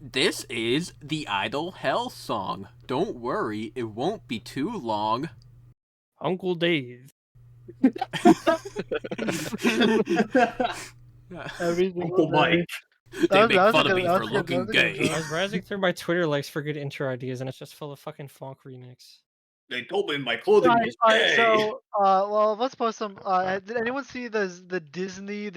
This is the Idle Hell song. Don't worry, it won't be too long. Uncle Dave. Every Uncle single Mike. day. They That make was a fun of good- me that for was a good- looking that was a good gay. joke. I was browsing through my Twitter likes for good intro ideas, and it's just full of fucking Fonk remix. They told me my clothing Alright, was alright, gay. so well, let's post some. Did anyone see the Disney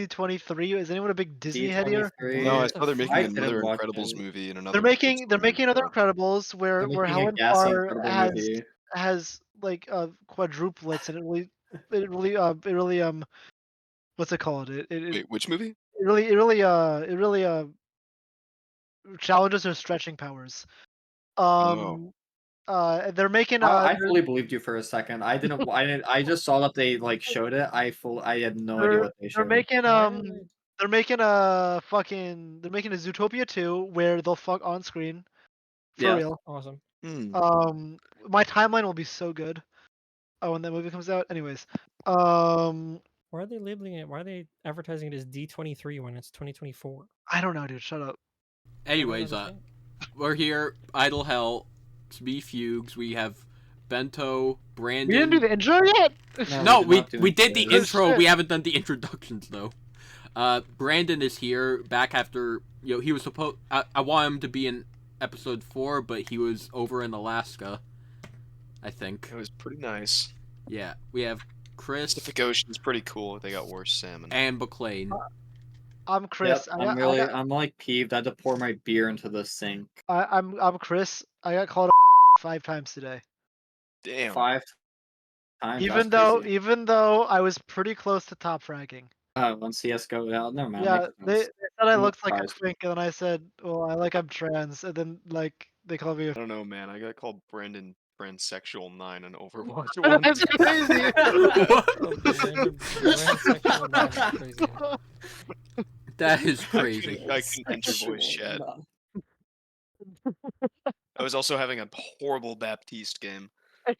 23? Is anyone a big Disney head here? What No, I the saw they're making fuck? I didn't another watch Incredibles it. movie and another. They're making Spider-Man another show. Incredibles where They're making a Helen gassy Farr Incredible has movie. like quadruplets, and it really what's it called? Wait, which movie? It really challenges her stretching powers. They're making I fully believed you for a second. I didn't. I just saw that they like showed it. I had no idea what they they're showed. making Why are they- they're making a Zootopia 2 where they'll fuck on screen for Yeah. real. Awesome. My timeline will be so good. When that movie comes out. Anyways, Why are they labeling it? Why are they advertising it as D23 when it's 2024? I don't know, dude. Shut up. Anyways, I don't understand. we're here, Idle Hell, it's me, Fugues, we have Bento, Brandon. We didn't do the intro yet. No, did we not do did the intros. intro. Shit. We haven't done the introductions though. Brandon is here, back after he was supposed. I want him to be in episode 4, but he was over in Alaska. I think. It was pretty nice. Yeah, we have Chris Pacific Ocean's pretty cool. They got worse salmon. and McLean. I'm Chris. Yep, I'm like peeved. I had to pour my beer into the sink. I'm Chris. I got called 5 times today. Damn. 5 times. Even that's crazy. though I was pretty close to top fragging. When CS:GO, never mind. Yeah, makes they sense. said I I'm looked like a surprised. twink, and then I said, "Well, I'm trans," and then like they called me a. I don't know, man. I got called Brandon Transsexual 9 on Overwatch once. That's crazy. Transsexual man is crazy. That is crazy. I couldn't enter voice chat. I was also having a horrible Baptiste game.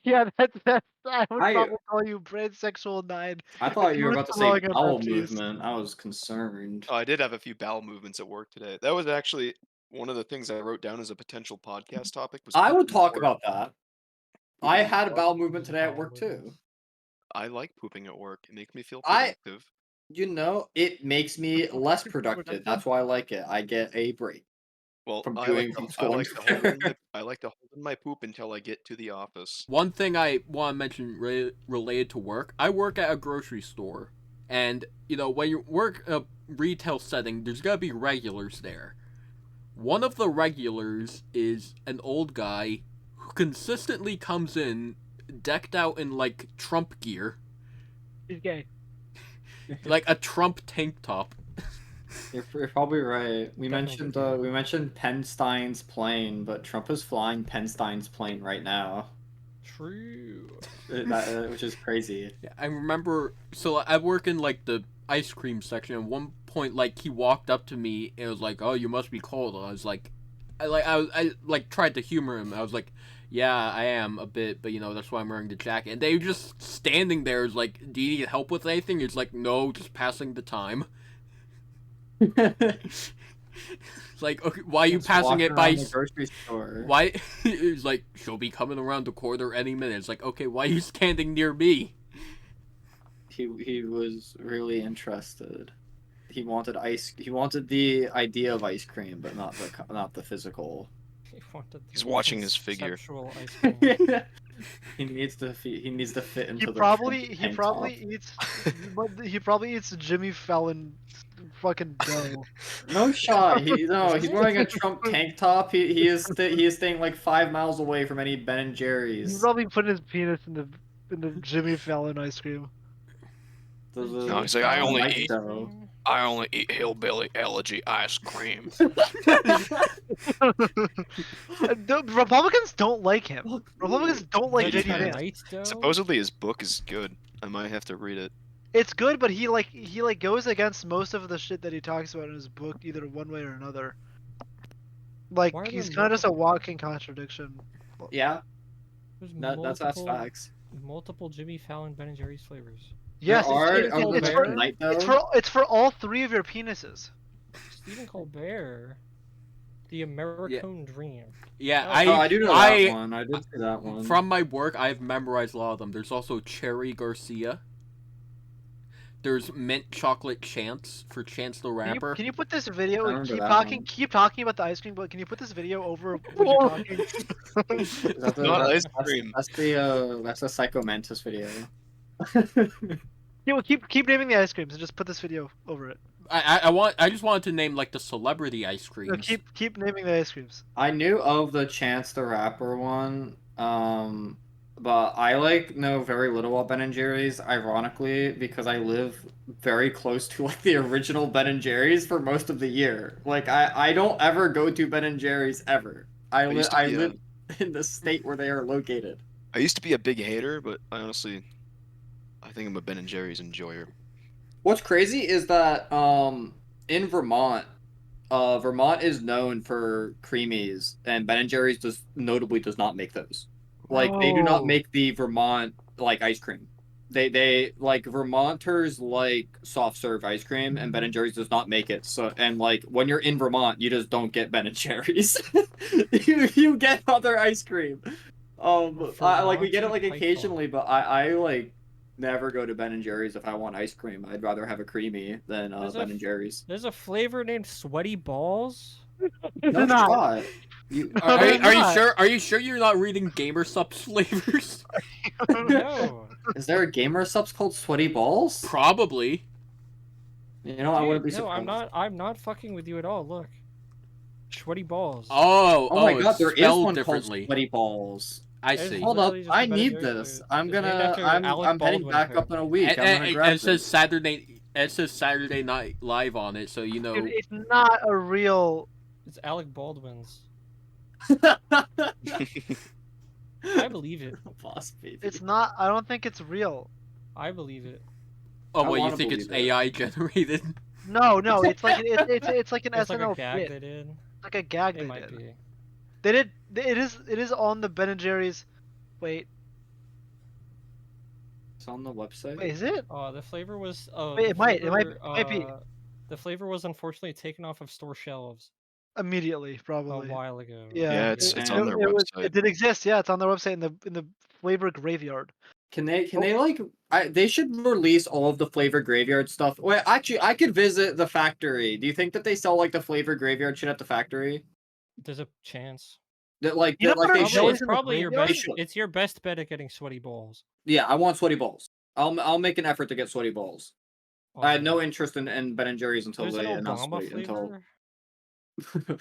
Yeah, that's. I would I- probably call you Bransexual 9. I thought you were You about to were say throwing a bowel Baptiste. movement. I was concerned. Oh, I did have a few bowel movements at work today. That was actually one of the things I wrote down as a potential podcast topic. Was I would pooping at talk work. about that. I had a bowel movement today at work too. I like pooping at work. It makes me feel I- productive. You know, it makes me less productive. That's why I like it. I get a break. Well, From I doing like, from to, I, school like and to hold in my, I like to hold in my poop until I get to the office. One thing I want to mention related to work, I work at a grocery store. And, when you work in a retail setting, there's going to be regulars there. One of the regulars is an old guy who consistently comes in decked out in, like, Trump gear. He's gay. Like a Trump tank top. You're probably right. We Definitely. mentioned Penn Stein's plane, but Trump is flying Penn Stein's plane right now, True. which is crazy. Yeah, I remember, so I work in, like, the ice cream section. At one point, like, he walked up to me and was like, "Oh, you must be cold." I was like, I tried to humor him. I was like, "Yeah, I am a bit, but that's why I'm wearing the jacket." And they were just standing there, is like, "Do you need help with anything?" He's like, "No, just passing the time." It's like, okay, why are you Just passing walking it by? around the grocery store. Why? It's like, she'll be coming around the corner any minute. It's like, okay, why are you standing near me? He was really interested. He wanted the idea of ice cream, but not the physical. He's watching his figure. Conceptual ice cream. He needs to fit into He the probably tank top. he probably eats Jimmy Fallon fucking dough. No shot. He's wearing a Trump tank top. He is staying like 5 miles away from any Ben and He's Jerry's. probably putting his penis in the Jimmy Fallon ice cream. No, he's like, I only Mike eat- dough. I only eat hillbilly allergy ice cream. The Republicans don't like him. Republicans don't like Is that JD Vance. Knight, though? Supposedly his book is good. I might have to read it. It's good, but he goes against most of the shit that he talks about in his book, either one way or another. Like, Why are he's there kind of just a multiple- walking contradiction. Yeah, There's that's facts. multiple Jimmy Fallon Ben and Jerry's flavors. Yes, There it's, are it's, it's, Colbert. for, Knight, it's though. for it's for all 3 of your penises. Stephen Colbert. The American Dream. Yeah, Oh. I do know that one. I did see that one. From my work, I've memorized a lot of them. There's also Cherry Garcia. There's Mint Chocolate Chance for Chance the Rapper. Can you put this video? I remember Keep that talking. one. Keep talking about the ice cream, but can you put this video over when you're talking? That's Not ice cream. That's the Psycho Mantis video. Yeah, well, keep naming the ice creams and just put this video over it. I just wanted to name like the celebrity ice creams. No, keep naming the ice creams. I knew of the Chance the Rapper one, but I know very little about Ben and Jerry's. Ironically, because I live very close to like the original Ben and Jerry's for most of the year. Like I don't ever go to Ben and Jerry's ever. I live in the state where they are located. I used to be a big hater, but I think I'm a Ben and Jerry's enjoyer. What's crazy is that in Vermont, Vermont is known for creamies, and Ben and Jerry's notably does not make those. Like they do not make the Vermont like ice cream. They like Vermonters like soft serve ice cream, and Ben and Jerry's does not make it. So and like when you're in Vermont, you just don't get Ben and Jerry's. you get other we get it like occasionally, but I like never go to Ben and Jerry's if I want ice cream. I'd rather have a creamy than Ben and Jerry's. There's a flavor named Sweaty Balls. No shot. Are you sure you're not reading GamerSupps flavors? No. Is there a gamer subs called Sweaty Balls? Probably. You know, I wouldn't be No, surprised. I'm not fucking with you at all. Look. Sweaty Balls. Oh my god, it's there is spelled one differently. called Sweaty Balls. I It's see. Hold up, literally just I a Ben need and Jerry's this. food. I'm heading back up in a week. I'm gonna grab it says Saturday Night Live on it, so you know. Dude, it's not a real. It's Alec Baldwin's. this. I believe it. Boss baby. It's not. I don't think it's real. I believe it. Oh, I what, you wanna think it's believe it. AI generated? No, it's like it's like an It's like SNL a gag bit. they did. Like a gag It they might did. be. They did. It is on the Ben and Jerry's. Wait, It's on the website. is it? The flavor was. Wait, it might be. The flavor was unfortunately taken off of store shelves Immediately, a probably. while ago. Yeah, it's on their website. It did exist. Yeah, it's on their website in the flavor graveyard. Can they like? They should release all of the flavor graveyard stuff. Wait, actually, I could visit the factory. Do you think that they sell like the flavor graveyard shit at the factory? There's a chance. That like You know what they I'm should. saying? It's probably your graveyard? best. It's your best bet at getting sweaty balls. Yeah, I want sweaty balls. I'll make an effort to get sweaty balls. I had no interest in Ben and Jerry's until There's they an announced Obama it. Until flavor.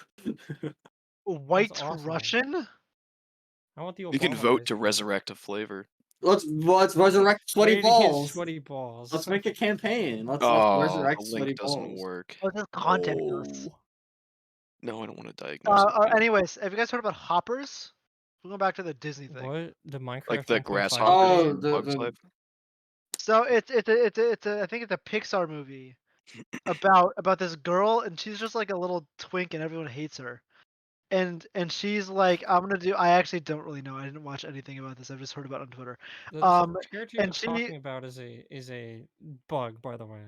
White awesome. Russian? I want the. You can Obama vote to flavor. resurrect a flavor. let's resurrect sweaty Way to get balls. Sweaty balls. Let's make a campaign. Let's Oh, resurrect the sweaty link doesn't balls. work. Oh, this content goes. No, I don't want to diagnose it. Anyways, have you guys heard about hoppers? We're going back to the Disney thing. What the Minecraft? Like the 1.5 grasshopper Oh, from the- Bugs the- Life. So it's I think it's a Pixar movie about this girl, and she's just like a little twink and everyone hates her. And she's like, I actually don't really know. I didn't watch anything about this. I've just heard about it on Twitter. The character and you're she- talking about is a bug, by the way.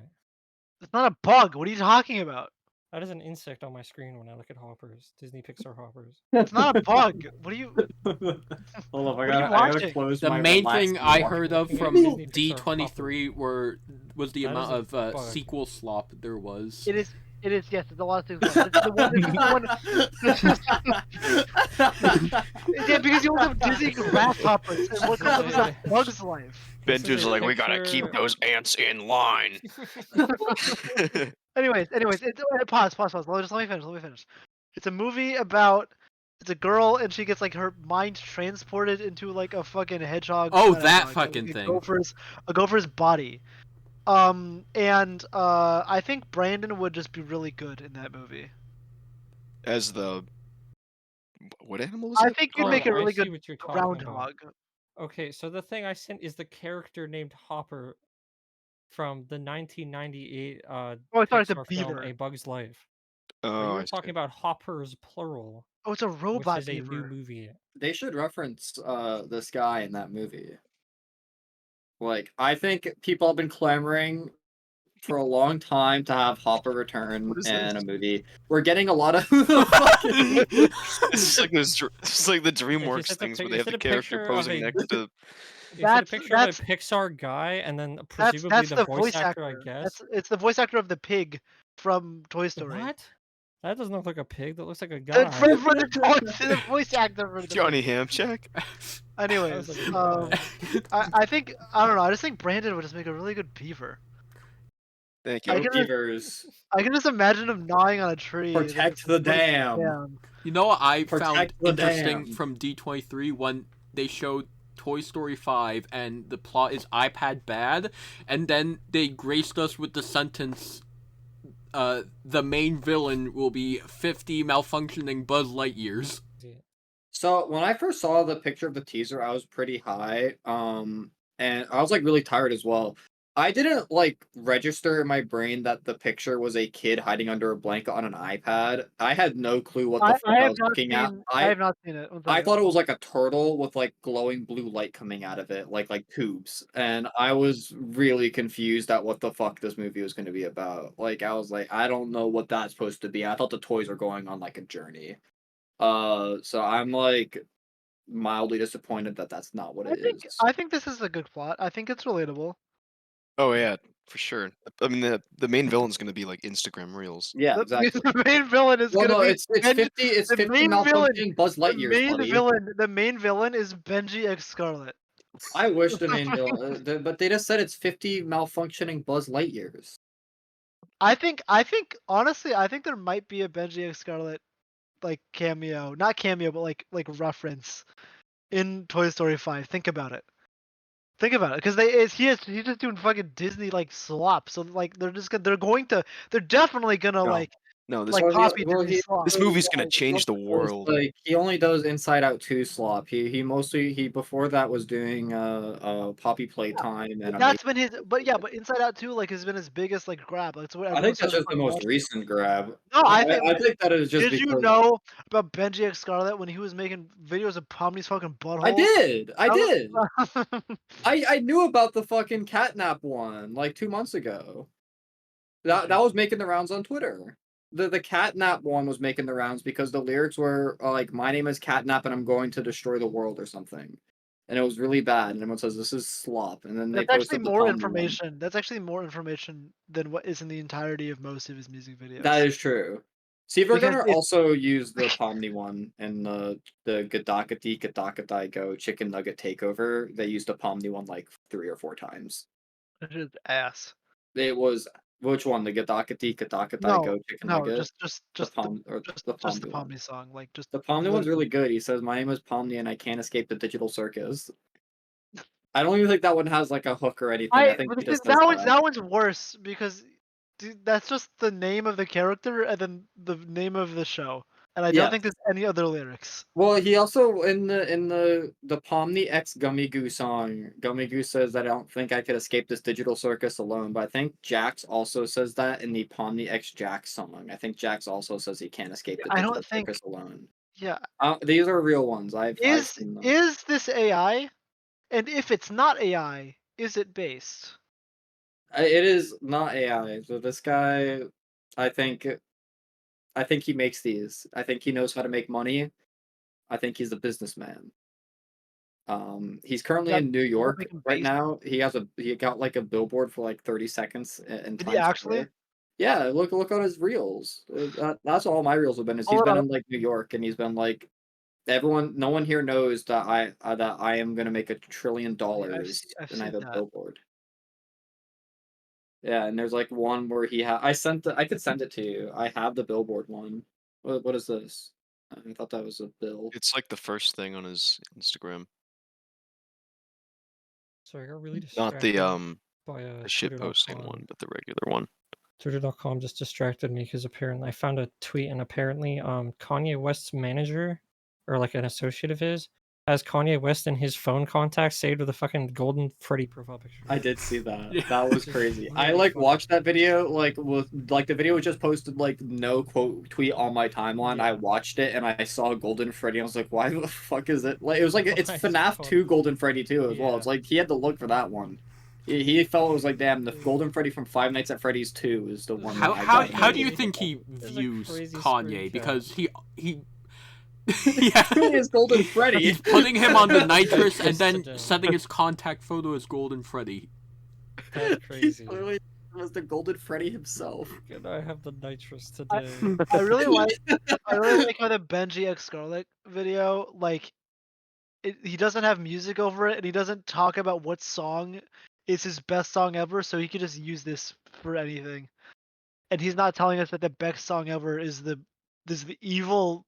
It's not a bug. What are you talking about? That is an insect on my screen when I look at hoppers. Disney Pixar hoppers. It's not a bug. What are you? Hold up, are you I gotta watching? close The my main relaxed thing I watch. heard of Looking at from Disney Pixar D23 was the That amount is a of bug. sequel slop there was. It is. Yes, it's a lot of things. It's yeah, because you also have Disney grasshoppers, and what comes up is a Bug's Life. Benji's a like, we gotta keep picture- those ants in line. Anyways, it's pause. Let me finish. It's a movie about. It's a girl, and she gets like her mind transported into like a fucking hedgehog. Oh, not a that hedgehog, fucking like thing. A gopher's body. I think Brandon would just be really good in that movie. As the what animal is I it? think you'd Oh, make a I really see good what you're talking about. groundhog. Okay, so the thing I sent is the character named Hopper from the 1998 Oh, I thought it's a Pixar film beaver. A Bug's Life. But Oh, you I were see. talking about Hoppers plural, Oh, it's a robot which is a beaver. new movie. They should reference this guy in that movie. Like, I think people have been clamoring for a long time to have Hopper return What is in a this? movie. We're getting a lot of who the fuck is this? It's like it's like the If you DreamWorks sent things a where pic- they you have sent the a character picture of posing a next to. you sent a That's picture of a that's Pixar guy, and then presumably that's the voice actor, I guess. It's the voice actor of the pig from Toy Story. What? That doesn't look like a pig. That looks like a The, guy. for the voice actor for the Johnny pig. Hamchak? Anyways, That was like a I think I don't know. I just think Brandon would just make a really good beaver. Thank I you. can Beavers. I can just imagine him gnawing on a tree. and then Protect just the putting it dam. down. You know what I found Protect the interesting dam. from D23 when they showed Toy Story 5 and the plot is iPad bad, and then they graced us with the sentence, the main villain will be 50 malfunctioning Buzz Lightyears. So when I first saw the picture of the teaser, I was pretty high. And I was like really tired as well. I didn't like register in my brain that the picture was a kid hiding under a blanket on an iPad. I had no clue what the fuck I have was not looking seen. at. I have not seen it. One I second. thought it was like a turtle with like glowing blue light coming out of it, like tubes. And I was really confused at what the fuck this movie was going to be about. Like I was like, I don't know what that's supposed to be. I thought the toys were going on like a journey. So I'm like mildly disappointed that that's not what it is. I think this is a good plot. I think it's relatable. Oh yeah, for sure. I mean, the main villain's gonna be like Instagram Reels. Yeah, The, exactly. the main villain is Well, gonna no, be it's Benji. 50 main malfunctioning Buzz The Lightyears, buddy. main villain is Benji X Scarlet. I wish the main villain, but they just said it's 50 malfunctioning Buzz Lightyears. I think honestly, I think there might be a Benji X Scarlet like cameo, not cameo, but like reference in Toy Story 5. Think about it. Think about it, because he's just doing fucking Disney like slop. So like they're definitely gonna No, no, this like copy Disney slop. this movie's gonna change the world. Like he only does Inside Out 2 slop. He mostly before that was doing Poppy Playtime and That's been his, but Inside Out 2 like has been his biggest like grab. Like, it's what I think everyone's that's just the fucking most watching. recent grab. No, I think. I think that is just Did you because know about Benji X Scarlet when he was making videos of Pomni's fucking butthole? I did. I did. did. I knew about the fucking catnap one like 2 months ago. That was making the rounds on Twitter. The catnap one was making the rounds because the lyrics were like, "My name is Catnap and I'm going to destroy the world" or something, and it was really bad. And everyone says this is slop, and then they That's actually posted the more Pomni one. information. That's actually more information than what is in the entirety of most of his music videos. That is true. See, we're Because gonna it's- also use the Pomni one in the Gadakati Gadakatai Go Chicken Nugget Takeover. They used the Pomni one like 3 or 4 times. It's just ass. It was which one? The Gadakati Gadakatai Go Chicken No, Nugget? just the Pom or the just the Pomni one. Pomni song. Like just The Pomni one's literally- really good. He says, "My name is Pomni and I can't escape the digital circus." I don't even think that one has like a hook or anything. I think but he the just thing- says that one's that. that one's worse because dude, that's just the name of the character and then the name of the show. And I don't Yes. think there's any other lyrics. Well, he also in the Pomni X Gummy Goo song, Gummy Goo says that I don't think I could escape this digital circus alone. But I think Jax also says that in the Pomni X Jax song. I think Jax also says he can't escape the I digital don't think- circus alone. Yeah. These are real ones. I've seen them. Is this AI? And if it's not AI, is it based? It is not AI. So this guy, I think he makes these. I think he knows how to make money. I think he's a businessman. He's currently Yeah, in New does that York make him right based? now. He got like a billboard for like 30 seconds in Did he Times actually? Square. Yeah, look on his reels. That's all my reels have been. Is he's Hold been on. in like New York and he's been like no one here knows that I am gonna make $1 trillion I've and I have seen a that. billboard. Yeah, and there's like one where I could send it to you. I have the billboard one. What is this? I thought that was a bill. It's like the first thing on his Instagram, Sorry, I got really not distracted the by the shit posting one, but the regular one. Twitter.com just distracted me because apparently I found a tweet and apparently Kanye West's manager or like an associate of his has Kanye West in his phone contacts saved with a fucking golden Freddy profile picture. I did see that. Yeah. That was Which is crazy. I really like funny. watched that video the video was just posted like no quote tweet on my timeline. I Yeah. watched it and I saw Golden Freddy. I was like, why the fuck is it? Like it was like it's Why is FNAF it 2 Golden Freddy 2 as well. Yeah. It's like he had to look for that one. He felt it was like, damn, the Golden Freddy from Five Nights at Freddy's 2 is the one. How that I how got how do you nominated. think he There's a views crazy Kanye? screenshot. Because he Truly is Golden Freddy. He's putting him on the nitrous and then Yesterday. setting his contact photo as Golden Freddy. That's He crazy. clearly was the Golden Freddy himself. Can I have the nitrous today? I really like how the Benji X Scarlet video, like, he doesn't have music over it, and he doesn't talk about what song is his best song ever, so he could just use this for anything. And he's not telling us that the best song ever is the evil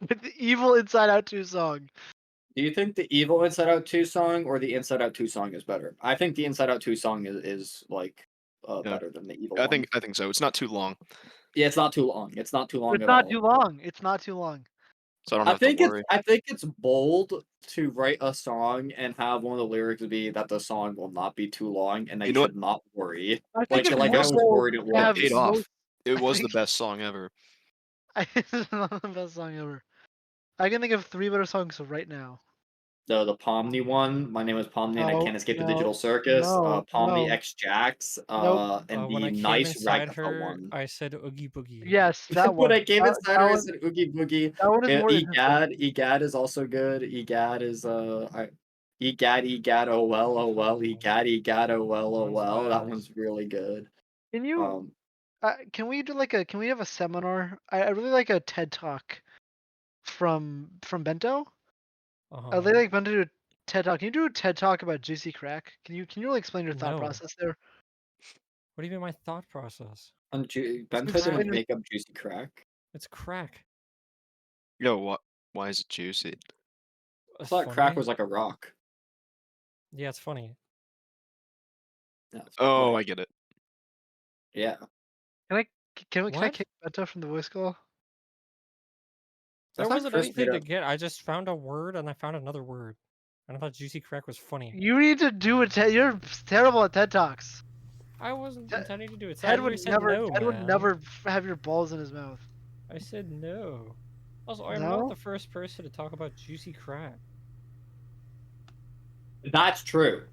the evil Inside Out 2 song. Do you think the evil Inside Out 2 song or the Inside Out 2 song is better? I think the Inside Out 2 song is like Yeah. better than the evil I one. think so. It's not too long, Yeah, it's not too long. It's not too long It's at not all. too long. It's not too long. so I don't I have think to worry. I think it's bold to write a song and have one of the lyrics be that the song will not be too long and that You you know should not worry. I Like think it's I more was bold worried it to have was. Paid off. most- It I was the think- best song ever. It's not the best song ever. I can think of 3 better songs right now. The Pomni one. My name is Pomni and I No, can't escape the no, digital circus. no, Pomni no. X Jax. Nope. And When the I came nice inside Ragtime her, one. I said Oogie Boogie. Yes, that one. When I came inside her, I one, said Oogie Boogie. that one is more interesting. Egad is also good. Egad is Egad, oh well, Egad, oh well. That Nice. one's really good. Can you can we have a seminar? I really like a TED Talk from Bento. Uh-huh. They like Bento do a TED Talk. Can you do a TED Talk about juicy crack? Can you really explain your thought No. process there? What do you mean my thought process? Bento explain didn't your- make up Juicy Crack. It's crack. Yo, what? Why is it juicy? I It's thought funny. crack was like a rock. Yeah, it's funny. Yeah, it's Oh, funny. I get it. Yeah. Can I What? kick Bento from the voice call? There That's not wasn't Chris anything made to up. get. I just found a word and I found another word. And I thought juicy crack was funny. You need to do a TED. You're terrible at TED Talks. I wasn't Ted- intending to do it. Ted I would said never. no, Ted would man. never have your balls in his mouth. I said no. Also, I'm No? not the first person to talk about juicy crack. That's true.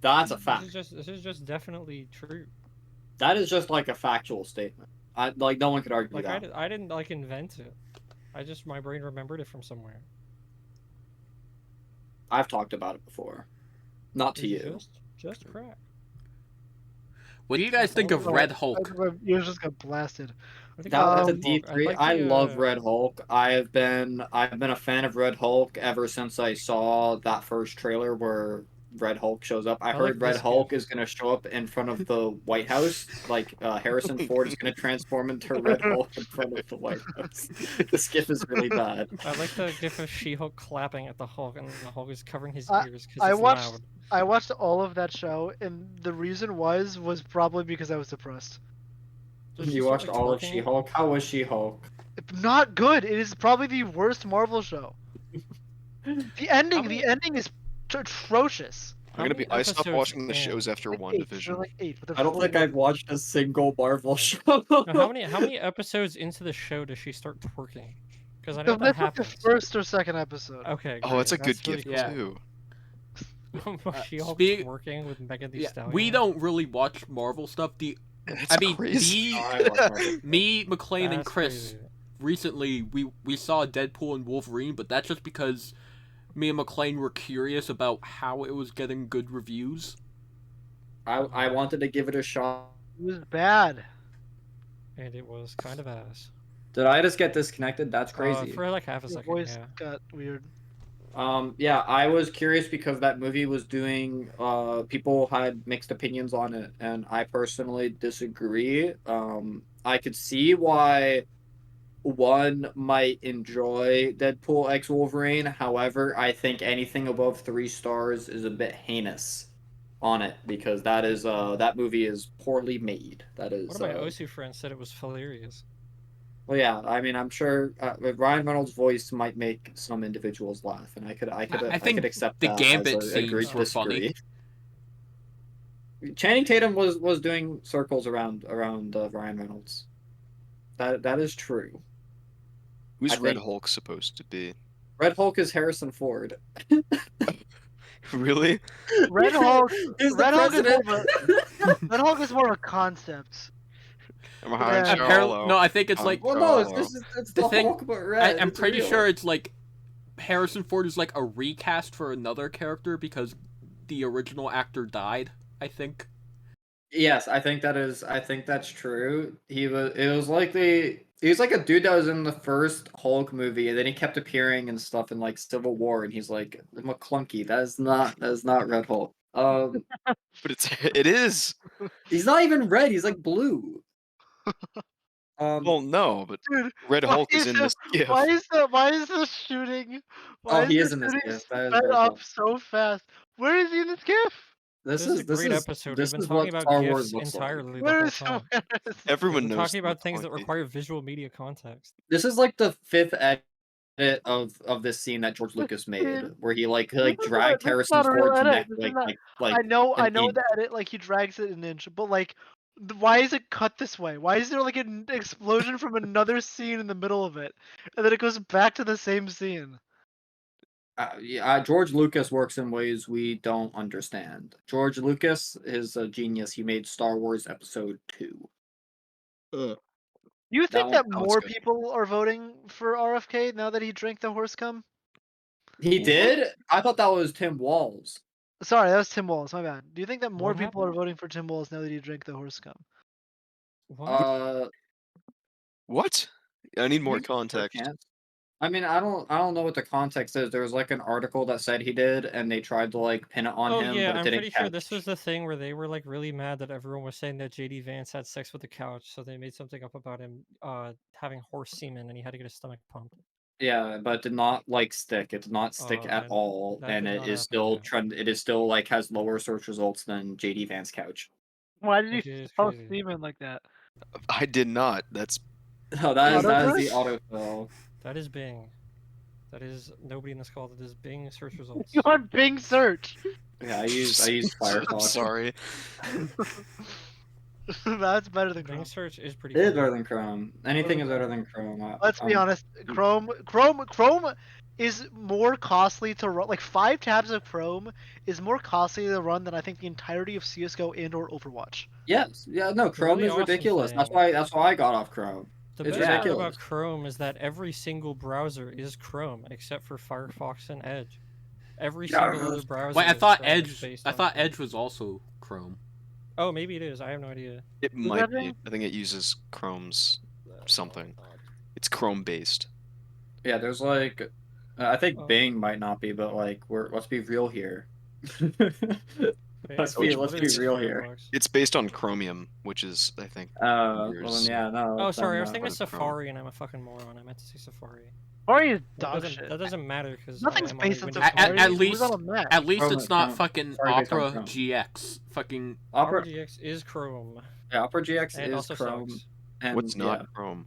That's a fact. This is just definitely true. That is just like a factual statement. No one could argue Like that. I didn't like invent it. My brain remembered it from somewhere. I've talked about it before. Not to It's you. just crack. What do you guys think of Oh, Red Hulk? Yours just got blasted. I think That's a Red Hulk. D3. I'd I like love the, Red Hulk. I've been a fan of Red Hulk ever since I saw that first trailer where Red Hulk shows up. I like heard Red this Hulk gif. is gonna show up in front of the White House. Like Harrison Ford is gonna transform into Red Hulk in front of the White House. This GIF is really bad. I like the gif of She-Hulk clapping at the Hulk, and the Hulk is covering his ears because I it's watched. loud. I watched all of that show, and the reason was probably because I was depressed. Does she You start, watched like, all of twerking? She-Hulk. How was She-Hulk? Not good. It is probably the worst Marvel show. The ending is atrocious. I'm gonna be. I stopped episodes watching the in? shows after Like one 8. They're division. like 8. But they're I don't full think of- I've watched a single Marvel show. Now, how many episodes into the show does she start twerking? Because I know that That's like the happens. first or second episode. Okay. Oh, that's a great. good gift really Yeah. too. cool. She-Hulk speak- twerking with Megan Thee Yeah, Stallion. we don't really watch Marvel stuff. It's I mean, crazy. me, McLean, and That's Chris crazy. recently we saw Deadpool and Wolverine, but that's just because me and McLean were curious about how it was getting good reviews. I wanted to give it a shot. It was bad. And it was kind of ass. Did I just get disconnected? That's crazy. For like half a Your second, voice yeah. got weird. Yeah, I was curious because that movie was doing people had mixed opinions on it and I personally disagree. I could see why one might enjoy Deadpool X Wolverine. However, I think anything above 3 stars is a bit heinous on it because that movie is poorly made. That is One of my Osu friends said it was hilarious. well, yeah, I mean, I'm sure Ryan Reynolds' voice might make some individuals laugh, and I could think accept the that Gambit as a agree scenes to were funny. disagree. Channing Tatum was doing circles around Ryan Reynolds. That is true. Who's I Red think- Hulk supposed to be? Red Hulk is Harrison Ford. Really? Red Hulk. He's the Red Hulk is more president. of a Red Hulk is more of a concept. I'm Han Yeah. Apparently, Solo. no, I think it's Han like Well, no, it's Solo. just it's The the thing- Hulk, but red. I'm It's pretty real. sure it's like Harrison Ford is like a recast for another character because the original actor died. I think. Yes, I think that is. I think that's true. He was. It was likely. He was like a dude that was in the first Hulk movie, and then he kept appearing and stuff in like Civil War, and he's like McClunky. That is not. That is not Red Hulk. But it is. He's not even red. He's like blue. Well, no, but Dude, Red why Hulk is in the- this GIF. Why is the shooting? Why Oh, is he the is in this shooting GIF. That is sped very up cool. so fast? Where is he in this GIF? This is a great episode. This We've been is talking what about Star GIFs Wars looks like. entirely the Where whole is time. Everyone We're knows. talking about things that McClunky. require visual media context. This is like the fifth edit of this scene that George Lucas made, where he like This is dragged this is Harrison not a real Ford's edit. neck This is like not- like I an know inch. the edit, like he drags it an inch, but like, why is it cut this way? Why is there like an explosion from another scene in the middle of it, and then it goes back to the same scene? George Lucas works in ways we don't understand. George Lucas is a genius. He made Star Wars Episode 2. Do you think That that one's more good. people are voting for RFK now that he drank the horse cum? He did? I thought that was Tim Walls. Sorry, that was Tim Walz. My bad. Do you think that more What people are happened? voting for Tim Walz now that he drank the horse cum? What? What? I need more Maybe there's a context. chance. I mean, I don't know what the context is. There was like an article that said he did, and they tried to like pin it on Oh him, yeah, but it I'm didn't pretty catch. sure this was the thing where they were like really mad that everyone was saying that JD Vance had sex with the couch, so they made something up about him having horse semen and he had to get his stomach pumped. Yeah, but it did not like stick. It did not stick Oh, at then all, that and did it not is happen, still yeah. trend. It is still like has lower search results than JD Vance couch. Why did Which you is spell crazy. semen like that? I did not. That's Oh, that is the Autofill? autofill. That is Bing. That is nobody in this call. That is Bing search results. You on Bing search? Yeah, I use I'm Firefox. sorry. That's better than Bing Chrome. search is pretty It is good. better than Chrome. Anything is better than Chrome. Let's be honest. Chrome is more costly to run. Like 5 tabs of Chrome is more costly to run than I think the entirety of CS:GO and/or Overwatch. Yes, yeah, no, The Chrome really is awesome ridiculous. That's thing- why I got off Chrome. The It's best part ridiculous. about Chrome is that every single browser is Chrome except for Firefox and Edge. Every Yeah, single other browser. Wait, I is thought Chrome, it's Edge. based I on thought Chrome. Edge was also Chrome. Oh, maybe it is. I have no idea. It might that be. thing? I think it uses Chrome's something. It's Chrome based. Yeah, there's like, I think Oh. Bing might not be, but like, let's be real here. let's Wait, be what is real here. Firefox? It's based on Chromium, which is I think. Well, yours. then, yeah, no. Oh, sorry. I was then, thinking of part of Chrome. Safari, and I'm a fucking moron. I meant to say Safari. Safari is That dog doesn't, shit. that doesn't matter because Nothing's I'm based on on Windows Safari. At Who's least- on a Mac? At least Chrome it's is not Chrome. fucking Sorry, based on Opera Chrome. GX. Fucking. Opera, RGX is Chrome. yeah, Opera GX And it is also Chrome. sucks. And What's not yeah. Chrome?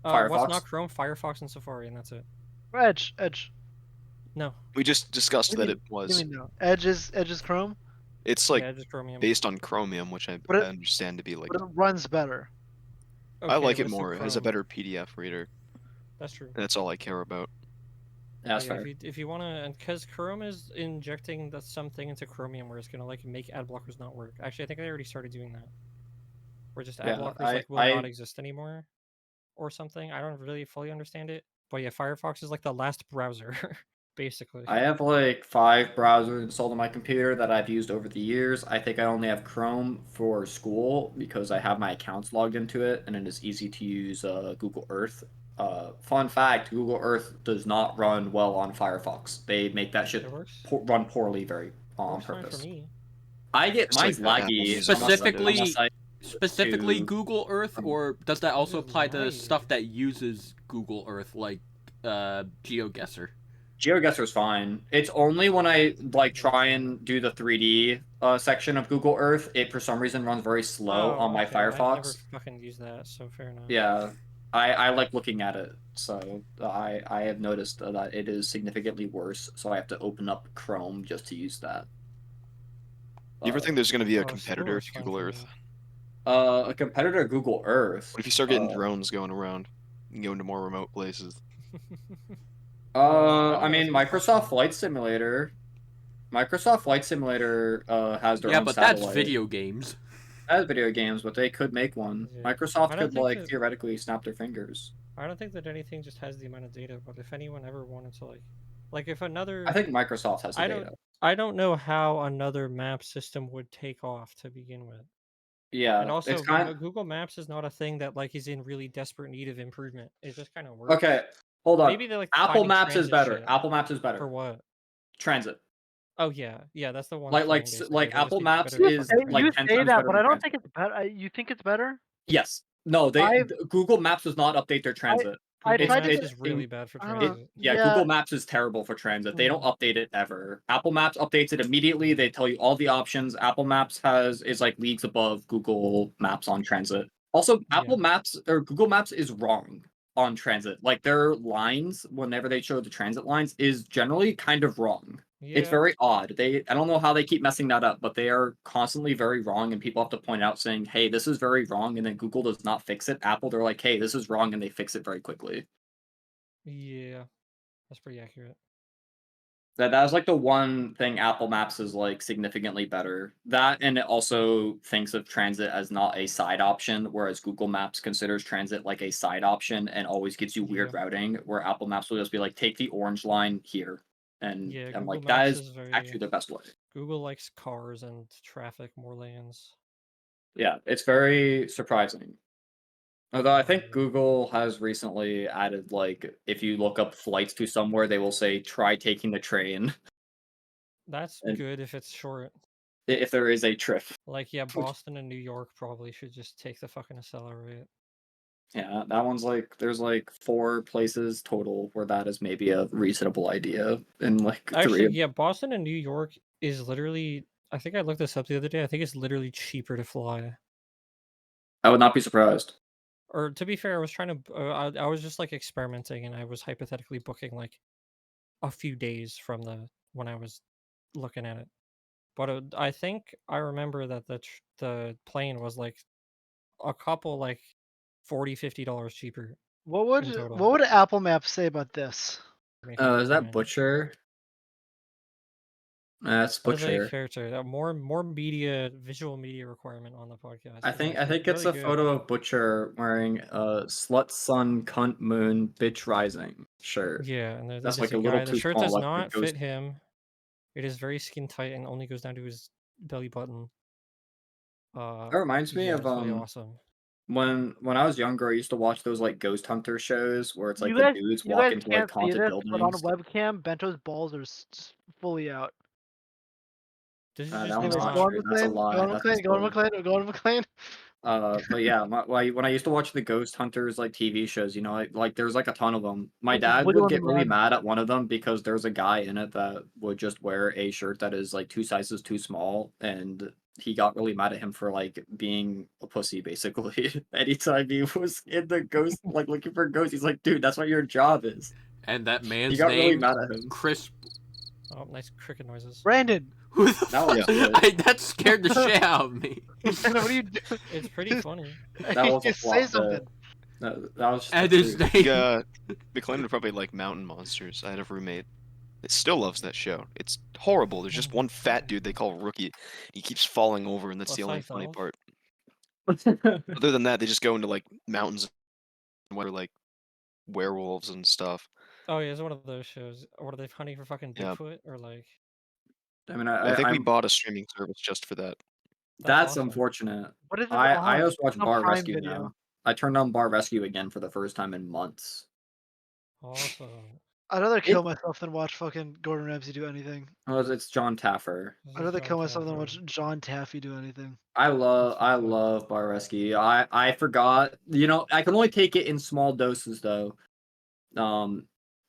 What's Firefox? not Chrome? Firefox and Safari, and that's it. Edge. No. We just discussed What do that you it What do was. you mean no? Edge is Chrome, It's like yeah, just Chromium. based on Chromium, which I But it- understand to be like. but it runs better. I like it list of more. It has a Chrome. better PDF reader. That's true. That's all I care about. Yeah, that's Yeah, fair. if you want to, and because Chrome is injecting that something into Chromium where it's gonna like make ad blockers not work. Actually, I think they already started doing that. Where just ad Yeah, blockers I- like will I- not exist anymore, or something. I don't really fully understand it, but yeah, Firefox is like the last browser, basically. I have like 5 browsers installed on my computer that I've used over the years. I think I only have Chrome for school because I have my accounts logged into it, and it is easy to use Google Earth. Fun fact: Google Earth does not run well on Firefox. They make that shit It works. run poorly very on Works fine purpose. for me. I get Just mine's like Apple laggy. Music Specifically- unless I- Specifically to- Google Earth, or does that also is apply to right. stuff that uses Google Earth, like GeoGuessr? GeoGuessr's fine. It's only when I like try and do the 3D section of Google Earth, it for some reason runs very slow on my okay, I've never Firefox. fucking used that, so fair enough. Yeah, I like looking at it, so I have noticed that it is significantly worse. So I have to open up Chrome just to use that. You ever think there's going to be a Oh, competitor Safari's to fine Google for Earth? me. A competitor to Google Earth? What if you start getting Uh, drones going around and going to more remote places? I know mean if it's Microsoft Flight Simulator Microsoft Flight Simulator has their Yeah, own but satellite. that's video games. As video games, but they could make one. Yeah. Microsoft I don't could think like that- theoretically snap their fingers. I don't think that anything just has the amount of data, but if anyone ever wanted to like if another, I think Microsoft has the data. I don't know how another map system would take off to begin with. Yeah, And also, it's kind of Google Maps is not a thing that like is in really desperate need of improvement. It just kind of works. okay. Hold on. Maybe they're like Apple finding Maps is transit better. shit. Apple Maps is better. For what? Transit. Oh yeah, that's the one. Like thing, like basically. They Apple just need Maps better is fucking like You 10 say times that, better but than I don't transit. think it's better. You think it's better? Yes. No, I've- Google Maps does not update their transit. I Google tried to Maps get- is really bad for I don't transit. know. Yeah, Yeah. Google Maps is terrible for transit. They don't update it ever. Apple Maps updates it immediately. They tell you all the options. Apple Maps is like leagues above Google Maps on transit. Also, Apple Maps or Google Maps is wrong on transit. Like their lines, whenever they show the transit lines, is generally kind of wrong. Yeah. It's very odd. I don't know how they keep messing that up, but they are constantly very wrong, and people have to point out saying, "Hey, this is very wrong," and then Google does not fix it. Apple, they're like, "Hey, this is wrong," and they fix it very quickly. Yeah, that's pretty accurate. That's like the one thing Apple Maps is like significantly better. That, and it also thinks of transit as not a side option, whereas Google Maps considers transit like a side option and always gives you weird routing, where Apple Maps will just be like, take the orange line here. And I'm like, that is actually the best way. Google likes cars and traffic more lanes. Yeah, it's very surprising. Although I think Google has recently added, like, if you look up flights to somewhere, they will say, try taking the train. That's good if it's short. If there is a trip. Like, yeah, Boston and New York probably should just take the fucking accelerate. Yeah, that one's like, there's like 4 places total where that is maybe a reasonable idea. And like Actually, 3. yeah, Boston and New York is literally, I think I looked this up the other day, I think it's literally cheaper to fly. I would not be surprised. Or to be fair, I was trying to, I was just like experimenting and I was hypothetically booking like a few days from when I was looking at it. But I think I remember that the plane was like a couple like $40-$50 cheaper. What would Apple Maps say about this? Is that Butcher? That's Butcher. Character. More visual media requirement on the podcast. I think it's a photo of Butcher wearing a slut sun cunt moon bitch rising shirt. Yeah, and that's like a little too small. The shirt does not fit him. It is very skin tight and only goes down to his belly button. That reminds me of really awesome. When I was younger, I used to watch those like ghost hunter shows where it's like the dudes walk into like haunted buildings. But on webcam, Bento's balls are fully out. That one's not true. That's a lie. Go on McLean. But yeah, when I used to watch the ghost hunters like TV shows, you know, like there's like a ton of them. My dad would get really mad at one of them because there's a guy in it that would just wear a shirt that is like 2 sizes too small, and he got really mad at him for like being a pussy basically. Anytime he was in the ghost like looking for ghosts, he's like, dude, that's what your job is. And that man's got name, really mad at him. Chris. Oh, nice cricket noises. Brandon. Who the fuck? That scared the shit out of me. What are you doing? It's pretty funny. That was a say something. That was At his name. McLean would probably like Mountain Monsters. I had a roommate that still loves that show. It's horrible. There's just one fat dude they call Rookie. He keeps falling over, and that's the only funny part. Other than that, they just go into like mountains and where like werewolves and stuff. Oh yeah, it's one of those shows. What are they hunting for fucking Bigfoot or like? I mean, I think we bought a streaming service just for that. That's unfortunate. What is it? I just watched Bar Rescue now. I turned on Bar Rescue again for the first time in months. Awesome. I'd rather kill myself than watch fucking Gordon Ramsay do anything. Oh, it's John Taffer. I'd rather kill myself than watch John Taffy do anything. I love Bar Rescue. I forgot. You know, I can only take it in small doses though.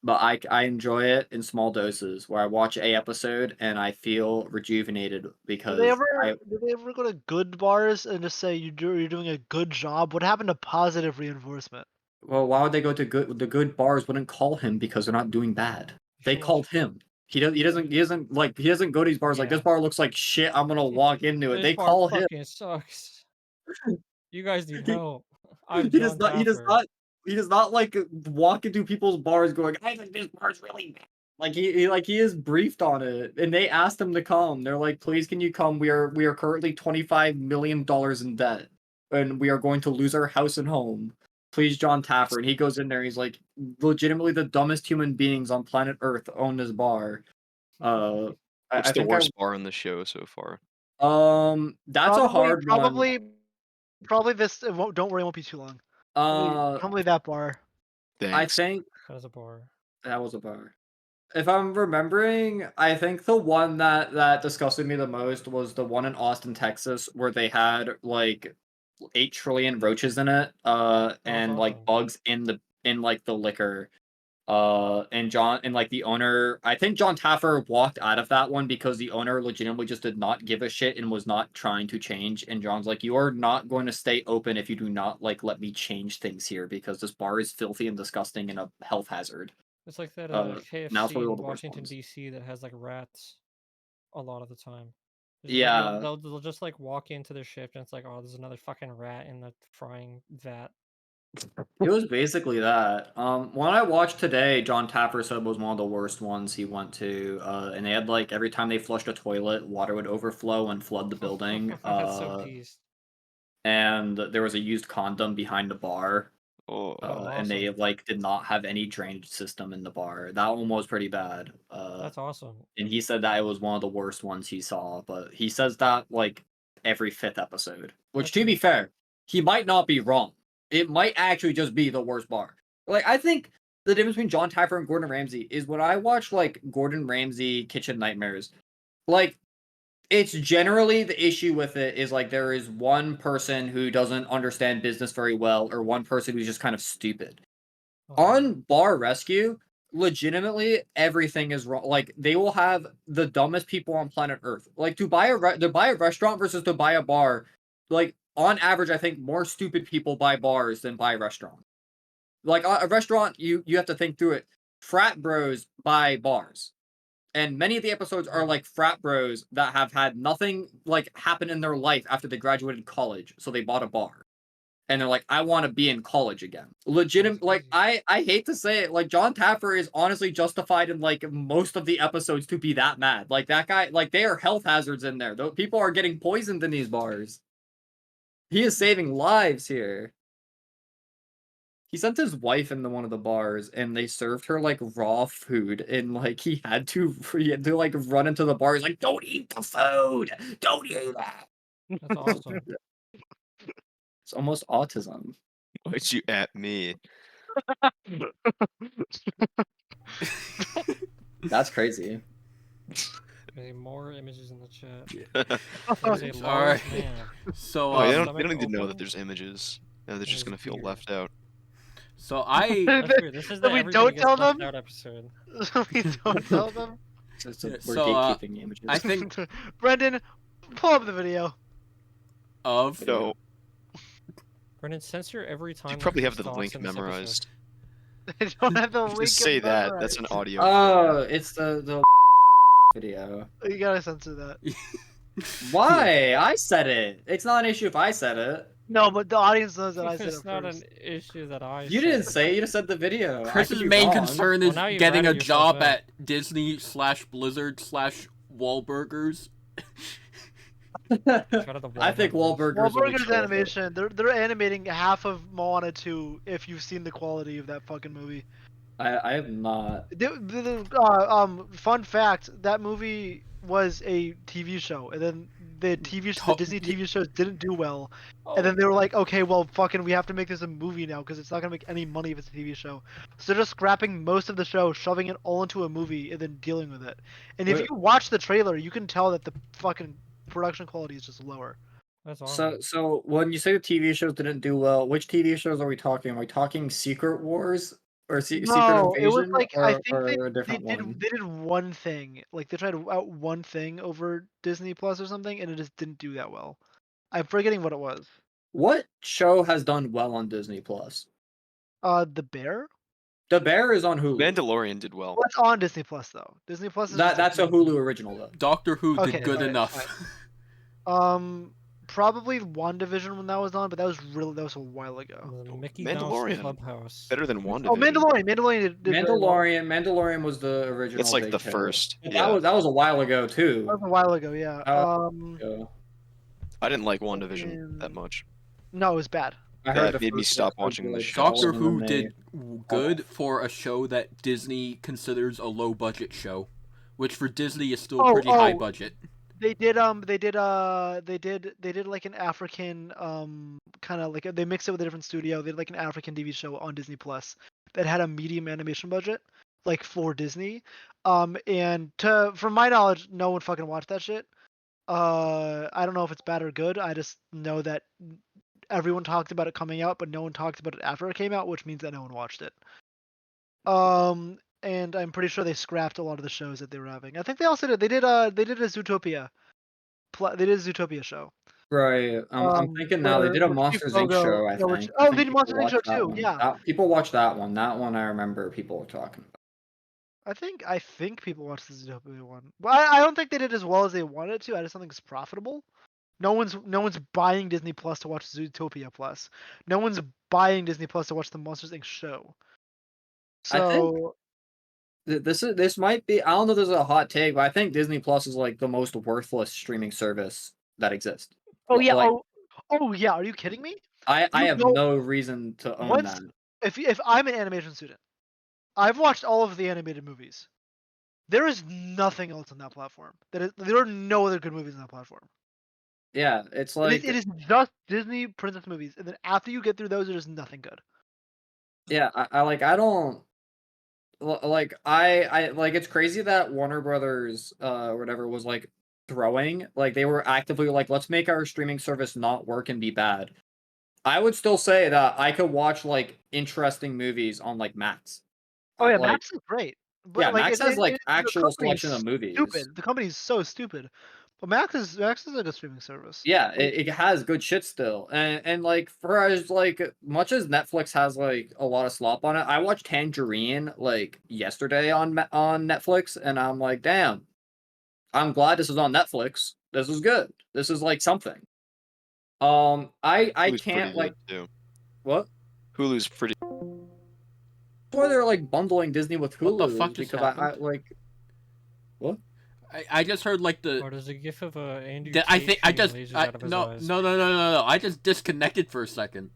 But I enjoy it in small doses where I watch a episode and I feel rejuvenated because do they ever go to good bars and just say you're doing a good job? What happened to positive reinforcement? Well, why would they go to the good bars wouldn't call him because they're not doing bad. They called him. He doesn't go to these bars like this bar looks like shit. I'm gonna walk into it. They call him. Fucking sucks. You guys need help. He does not like walk into people's bars going, I think this bar's really bad. Like he is briefed on it, and they asked him to come. They're like, "Please, can you come? We are currently $25 million in debt, and we are going to lose our house and home. Please, John Taffer." And he goes in there. And he's like, "Legitimately, the dumbest human beings on planet Earth own this bar." What's I the think worst bar on the show so far? That's a hard one. Probably this. Don't worry, it won't be too long. Probably that bar. I Thanks. think That was a bar. that was a bar. If I'm remembering, I think the one that disgusted me the most was the one in Austin, Texas, where they had like 8 trillion roaches in it, and like awesome. bugs in like the liquor. And like the owner, I think John Taffer walked out of that one because the owner legitimately just did not give a shit and was not trying to change. And John's like, "You are not going to stay open if you do not like let me change things here because this bar is filthy and disgusting and a health hazard." It's like that Now it's KFC probably one in of the worst Washington ones. D.C. that has like rats a lot of the time. It's just like Yeah. they'll just like walk into their shift and it's like, oh, there's another fucking rat in the frying vat. It was basically that. One I watched today, John Taffer said was one of the worst ones he went to. And they had like every time they flushed a toilet, water would overflow and flood the building. That's so pissed. And there was a used condom behind the bar. Oh, And they awesome. like did not have any drainage system in the bar. That one was pretty bad. That's awesome. And he said that it was one of the worst ones he saw, but he says that like every 5th episode. Which, to be fair, he might not be wrong. It might actually just be the worst bar. Like, I think the difference between John Taffer and Gordon Ramsay is when I watch like Gordon Ramsay Kitchen Nightmares, like it's generally the issue with it is like there is one person who doesn't understand business very well or one person who's just kind of stupid. On Bar Rescue, legitimately everything is wrong. Like they will have the dumbest people on planet Earth. Like to buy a restaurant versus to buy a bar, like on average, I think more stupid people buy bars than buy restaurants. Like a restaurant, you have to think through it. Frat bros buy bars. And many of the episodes are like frat bros that have had nothing like happen in their life after they graduated college, so they bought a bar. And they're like, "I want to be in college again." Legitimate, like I hate to say it, like John Taffer is honestly justified in like most of the episodes to be that mad. Like that guy, like they are health hazards in there. Though people are getting poisoned in these bars. He is saving lives here. He sent his wife into one of the bars and they served her like raw food and like he had to like run into the bar. He's like, "Don't eat the food! Don't eat that!" That's awesome. It's almost autism. Why'd you at me? That's crazy. More images in the chat. All right. So they don't need to know that there's images. No, they're just gonna feel left out. So I. That's weird. This is the we everybody don't tell gets left them. out episode. We don't tell them. We're So, gatekeeping images. I think Brendan, pull up the video. of No, Brendan, censor every time. you probably that have the Chris talks link in this memorized. I don't have the link. Just say that. That's an audio. Oh, it's the video. You gotta censor that. Why? I said it. It's not an issue if I said it. No, but the audience knows that I said it It's not first. an issue that I. You didn't say it, you just said the video. Chris's main concern is now you've getting a ratted yourself job out. at Disney/Blizzard/Wahlburgers. I think Wahlburgers will be Wahlburgers chill. animation. They're animating half of Moana 2. If you've seen the quality of that fucking movie. I have not. Fun fact: that movie was a TV show, and then the Disney TV shows didn't do well, and then they were like, okay, well, fucking, we have to make this a movie now because it's not gonna make any money if it's a TV show. So they're just scrapping most of the show, shoving it all into a movie, and then dealing with it. And if you watch the trailer, you can tell that the fucking production quality is just lower. That's awesome. So when you say the TV shows didn't do well, which TV shows are we talking? Are we talking Secret Wars or Secret Invasion? It was like or, I think or a different one? they did one thing. Like they tried out one thing over Disney Plus or something, and it just didn't do that well. I'm forgetting what it was. What show has done well on Disney Plus? The Bear. The Bear is on Hulu. Mandalorian did well. What's on Disney Plus though? Disney Plus is That's a Hulu original though. Doctor Who Okay, did good fine, enough. fine. probably WandaVision when that was on, but that was a while ago. The Mickey Mouse Mandalorian. Clubhouse. Better than WandaVision. Oh, Mandalorian did very well. Mandalorian was the original. It's like big the hit. first. But Yeah. that was a while ago too. That was a while ago, yeah. Yeah. I didn't like WandaVision that much. No, it was bad. I heard That made me stop watching the show. Doctor Who did good for a show that Disney considers a low budget show, which for Disney is still pretty high budget. They did like an African kind of like they mixed it with a different studio. They did like an African TV show on Disney Plus that had a medium animation budget, like for Disney. And from my knowledge, no one fucking watched that shit. I don't know if it's bad or good. I just know that everyone talked about it coming out, but no one talked about it after it came out, which means that no one watched it. And I'm pretty sure they scrapped a lot of the shows that they were having. I think they also did. They did a Zootopia. They did a Zootopia show. Right. I'm thinking now they did a Monsters Inc. show. I think. They did Monsters Inc. show too. Yeah. People watched that one. That one I remember people were talking about. I think people watched the Zootopia one. But I don't think they did as well as they wanted to. I just don't think it's profitable. No one's buying Disney Plus to watch Zootopia Plus. No one's buying Disney Plus to watch the Monsters Inc. show. So this might be, I don't know if this is a hot take, but I think Disney Plus is like the most worthless streaming service that exists. Oh yeah, like, oh yeah, are you kidding me? I have no reason to own that. If I'm an animation student, I've watched all of the animated movies. There is nothing else on that platform. There are no other good movies on that platform. Yeah, it's like it is just Disney princess movies, and then after you get through those, there's nothing good. Yeah, I don't like it's crazy that Warner Brothers whatever was like throwing, like they were actively like, let's make our streaming service not work and be bad. I would still say that I could watch like interesting movies on like Max. Oh yeah, Max is great. But, yeah, Max has like actual selection of movies. Stupid. The company's so stupid. But Max is like a streaming service. Yeah, it has good shit still, and like for as like much as Netflix has like a lot of slop on it, I watched Tangerine like yesterday on Netflix, and I'm like, damn, I'm glad this is on Netflix. This is good. This is like something. I Hulu's can't like too. What? Hulu's pretty. That's why they're like bundling Disney with Hulu. What the fuck just because happened? I like. What? I just heard like the. Or there's a gif of Andrew. I think I just no. I just disconnected for a second.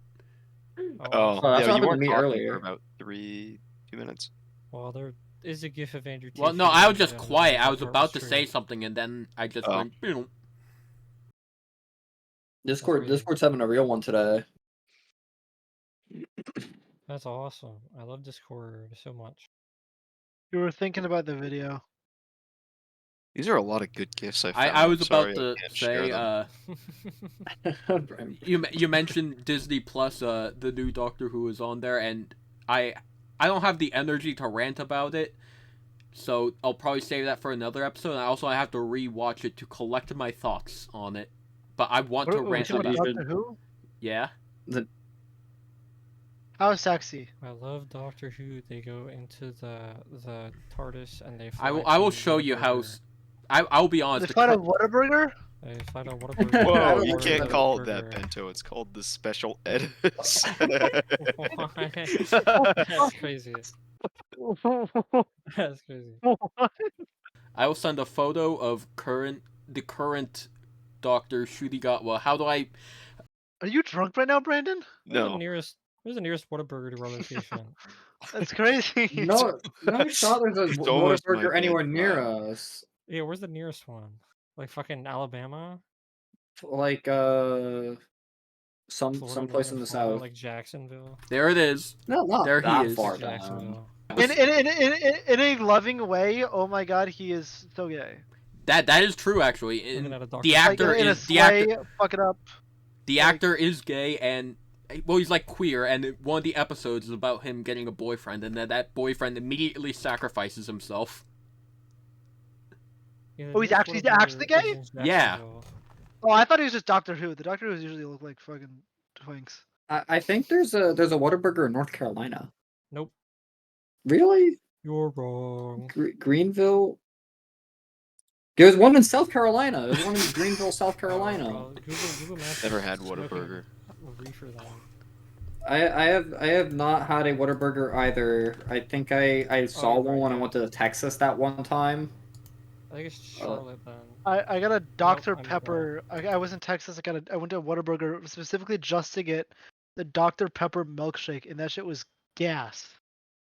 Oh that's yeah, what you weren't happened to me talking earlier. for about 2 minutes. Well, there is a gif of Andrew. Well, no, I was just quiet. I was about to say something, and then I just went. Discord's having a real one today. That's awesome. I love Discord so much. You were thinking about the video. These are a lot of good gifts I found. I was Sorry, about to I can't share say, them. you mentioned Disney Plus, the new Doctor Who is on there, and I don't have the energy to rant about it, so I'll probably save that for another episode. And I have to re-watch it to collect my thoughts on it, but I want to rant about Doctor Who? Yeah. How sexy. I love Doctor Who. They go into the TARDIS and they. I will show you how. I'll be honest. They fight a Whataburger? They fight a Whataburger. Whoa, you can't call it that, Bento. It's called the Special Edits. That's crazy. That's crazy. I will send a photo of the current Doctor Shudigawa. How do I? Are you drunk right now, Brandon? No. Where's the nearest Whataburger to our location? That's crazy. No, I thought there's a Whataburger anywhere near us. Yeah, where's the nearest one? Like fucking Alabama? Like someplace in the south. Like Jacksonville. There it is. No, not there that he is. far Jacksonville. In a loving way, oh my god, he is so gay. That is true actually. The actor is fuck it up. The actor is gay and he's like queer, and one of the episodes is about him getting a boyfriend, and then that boyfriend immediately sacrifices himself. Yeah, he's actually gay? Yeah. Oh, I thought he was just Doctor Who. The Doctor Who's usually look like fucking twinks. I think there's a Whataburger in North Carolina. Nope. Really? You're wrong. Greenville. There's one in South Carolina. There's one in Greenville, South Carolina. Bro, Google Maps Never is had smoking Whataburger. reefer then. I have not had a Whataburger either. I think I saw you're one right, when I yeah. went to Texas that one time. I think it's Charlotte then. I got a Dr. I'm Pepper. I was in Texas. I went to Whataburger specifically just to get the Dr. Pepper milkshake, and that shit was gas.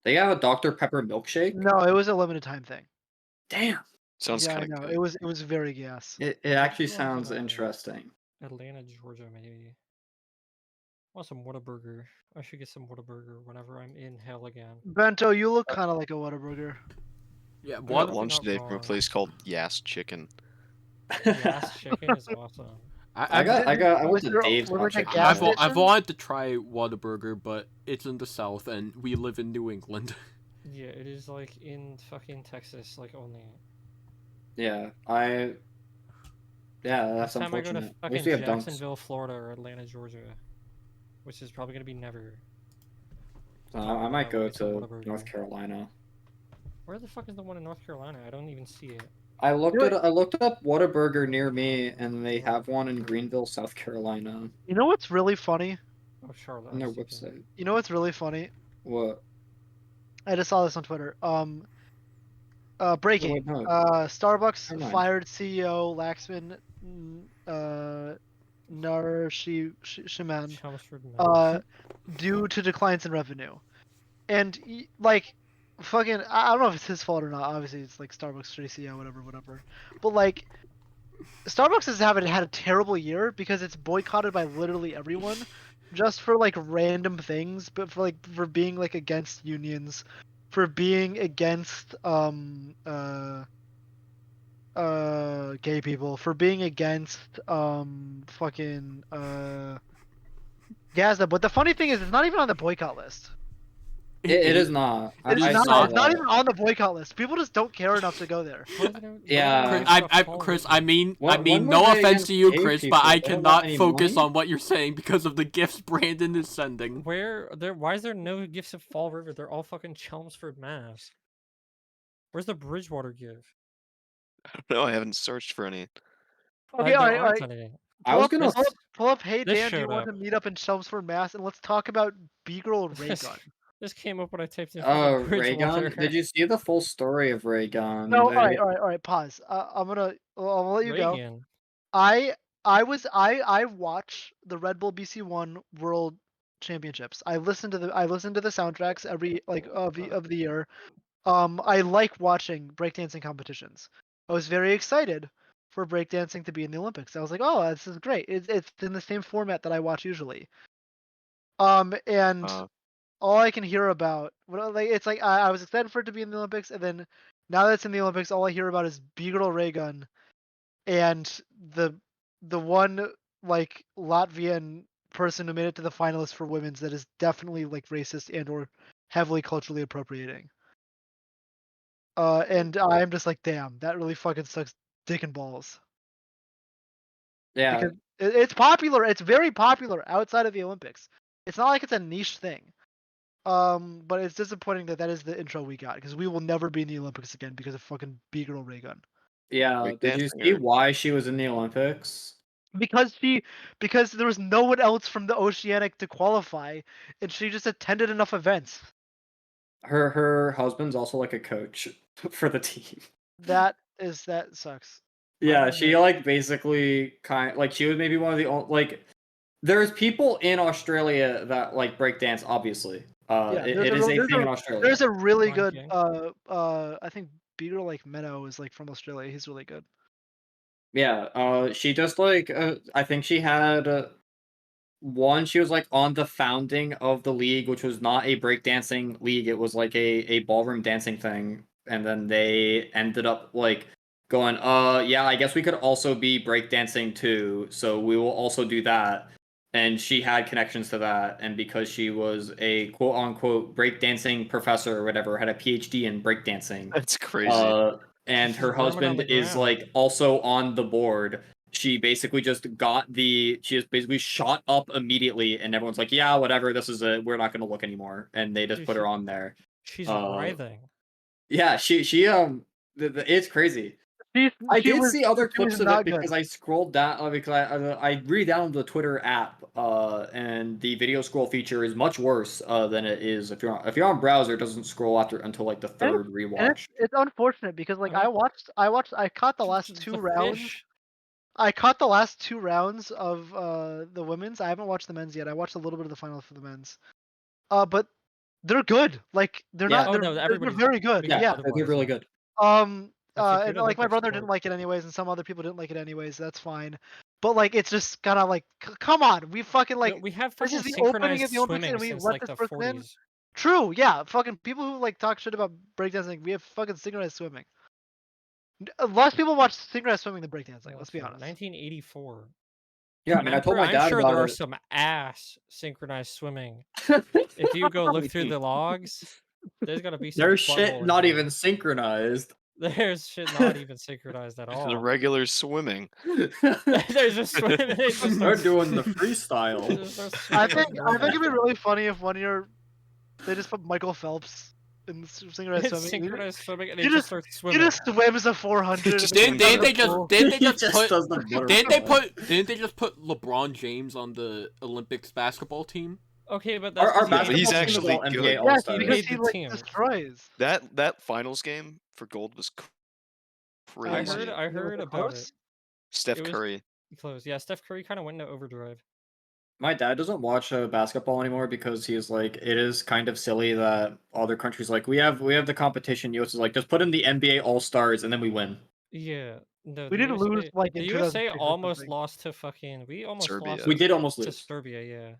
They have a Dr. Pepper milkshake? No, it was a limited time thing. Damn. Sounds Yeah, I kind of know. good. It was very gas. It actually That one's in, sounds interesting. Atlanta, Georgia, maybe. I want some Whataburger. I should get some Whataburger whenever I'm in hell again. Bento, you look kind of like a Whataburger. Yeah, I got what? lunch Not today from a wrong. place called Yas Chicken. Yas chicken is awesome. I went to Dave's was Hot there like a Chicken. gas today. I've station? wanted to try Whataburger, but it's in the South, and we live in New England. Yeah, it is like in fucking Texas, like only. Yeah, that's Next time I go unfortunate. to At least fucking we have dunks. Jacksonville, Florida, or Atlanta, Georgia, which is probably gonna be never. I might go Get some to Whataburger. North Carolina. Where the fuck is the one in North Carolina? I don't even see it. I looked up Whataburger near me, and they have one in Greenville, South Carolina, You know what's really funny? Oh, Charlotte. on their I see it. website. You know what's really funny? What? I just saw this on Twitter. Breaking. wait, no. Starbucks Never mind. fired CEO Laxman Narasimhan Chelmsford, Mass. due to declines in revenue. And like fucking I don't know if it's his fault or not. Obviously it's like Starbucks shitty CEO, whatever. But like Starbucks has had a terrible year because it's boycotted by literally everyone just for like random things, but for being like against unions, for being against gay people, for being against fucking Gaza. But the funny thing is it's not even on the boycott list. It is not. It is I not. saw It's not that. even on the boycott list. People just don't care enough to go there. Yeah. Chris, I mean, When no were they offense against to you, gay Chris, people? but I They don't got cannot any focus money? on what you're saying because of the gifts Brandon is sending. Why is there no gifts of Fall River? They're all fucking Chelmsford, Mass. Where's the Bridgewater gift? No, I haven't searched for any. Okay, There alright, aren't alright. any. I was gonna. Pull up. Hey This Dan, do you showed want up. to meet up in Chelmsford, Mass, and let's talk about B-Girl Ray This- Gun? This came up when I typed in fucking Bridgewater. Raygun. Did you see the full story of Raygun? No, alright. Pause. I'm gonna let you go. Reagan. I watch the Red Bull BC One World Championships. I listen to the soundtracks every of the year. I like watching breakdancing competitions. I was very excited for breakdancing to be in the Olympics. I was like, oh, this is great. It's in the same format that I watch usually. And all I can hear about, it's like I was excited for it to be in the Olympics, and then now that it's in the Olympics, all I hear about is B-Girl Raygun, and the one like Latvian person who made it to the finalists for women's that is definitely like racist and or heavily culturally appropriating. And I'm just like, damn, that really fucking sucks dick and balls. Yeah. Because it's popular. It's very popular outside of the Olympics. It's not like it's a niche thing. But it's disappointing that is the intro we got because we will never be in the Olympics again because of fucking B-Girl Raygun. Yeah. Like Did you dancing, see or- why she was in the Olympics? Because there was no one else from the Oceanic to qualify, and she just attended enough events. Her husband's also like a coach for the team. That sucks. Yeah, she like basically she was maybe one of the only like. There's people in Australia that like breakdance. Obviously, it is a thing in Australia. There's a really Lion good King. I think B-Girl like Menno is like from Australia. He's really good. Yeah, she just like I think she had one. She was like on the founding of the league, which was not a breakdancing league. It was like a ballroom dancing thing, and then they ended up like going, yeah, I guess we could also be breakdancing too, so we will also do that. And she had connections to that, and because she was a quote unquote breakdancing professor or whatever, had a PhD in breakdancing. That's crazy. And She's her worming on husband the is ground. like also on the board. She basically just shot up immediately, and everyone's like, yeah, whatever, this is it, we're not gonna look anymore, and they just Dude, put her on there. She's writhing. Yeah, she it's crazy. I she did was see other she was clips of not it because good. I scrolled down because I re-downloaded the Twitter app, and the video scroll feature is much worse than it is if you're on browser. It doesn't scroll after until like the third And rewatch. it's unfortunate because like I mean, I caught the last the 2 rounds. fish. I caught the last 2 rounds of the women's. I haven't watched the men's yet. I watched a little bit of the final for the men's. But they're good. Like they're Yeah. not. Oh They're, no, they're everybody's very good. agreeing Yeah. They're really yeah. good. And like my Olympics brother sport. didn't like it anyways, and some other people didn't like it anyways. That's fine. But like it's just kind of like, come on, we fucking No, like we have this fucking is the opening synchronized of the Olympics, swimming and we since let like this the person in. 40s. True, yeah. Fucking people who like talk shit about breakdancing, we have fucking synchronized swimming. Less people watch synchronized swimming than breakdancing. Yeah, Let's be so honest. 1984. Yeah, I mean, I told my I'm dad sure about there are it. some ass synchronized swimming. If you go look through the logs, there's gotta be some There's shit butthole in not there. even synchronized. There's shit not even synchronized at The all. regular swimming. There's just swimming. They just They're start doing the they freestyle. just start I swimming think like I normal. think it'd be really funny if one year they just put Michael Phelps in synchronized It's swimming. synchronized swimming, and He they just just start he swimming. just swims a 400. Just and Didn't then they just pool. didn't they He just put does the butterfly. didn't they just put LeBron James on the Olympics basketball team? Okay, but Our, that's our because Yeah, but he's basketball team is actually all NBA good. All Yes, Stars. He because made he the like team. destroys. That finals game for gold was I crazy. heard about close? it. Steph It was Curry. close. Yeah, Steph Curry kind of went into overdrive. My dad doesn't watch basketball anymore because he's like, it is kind of silly that other countries like we have the competition. US is like, just put in the NBA All Stars and then we win. Yeah, no, We the didn't lose USA, like the in USA 2006 or almost something. lost to fucking. We almost Serbia. lost We did almost to lose. Serbia. Yeah.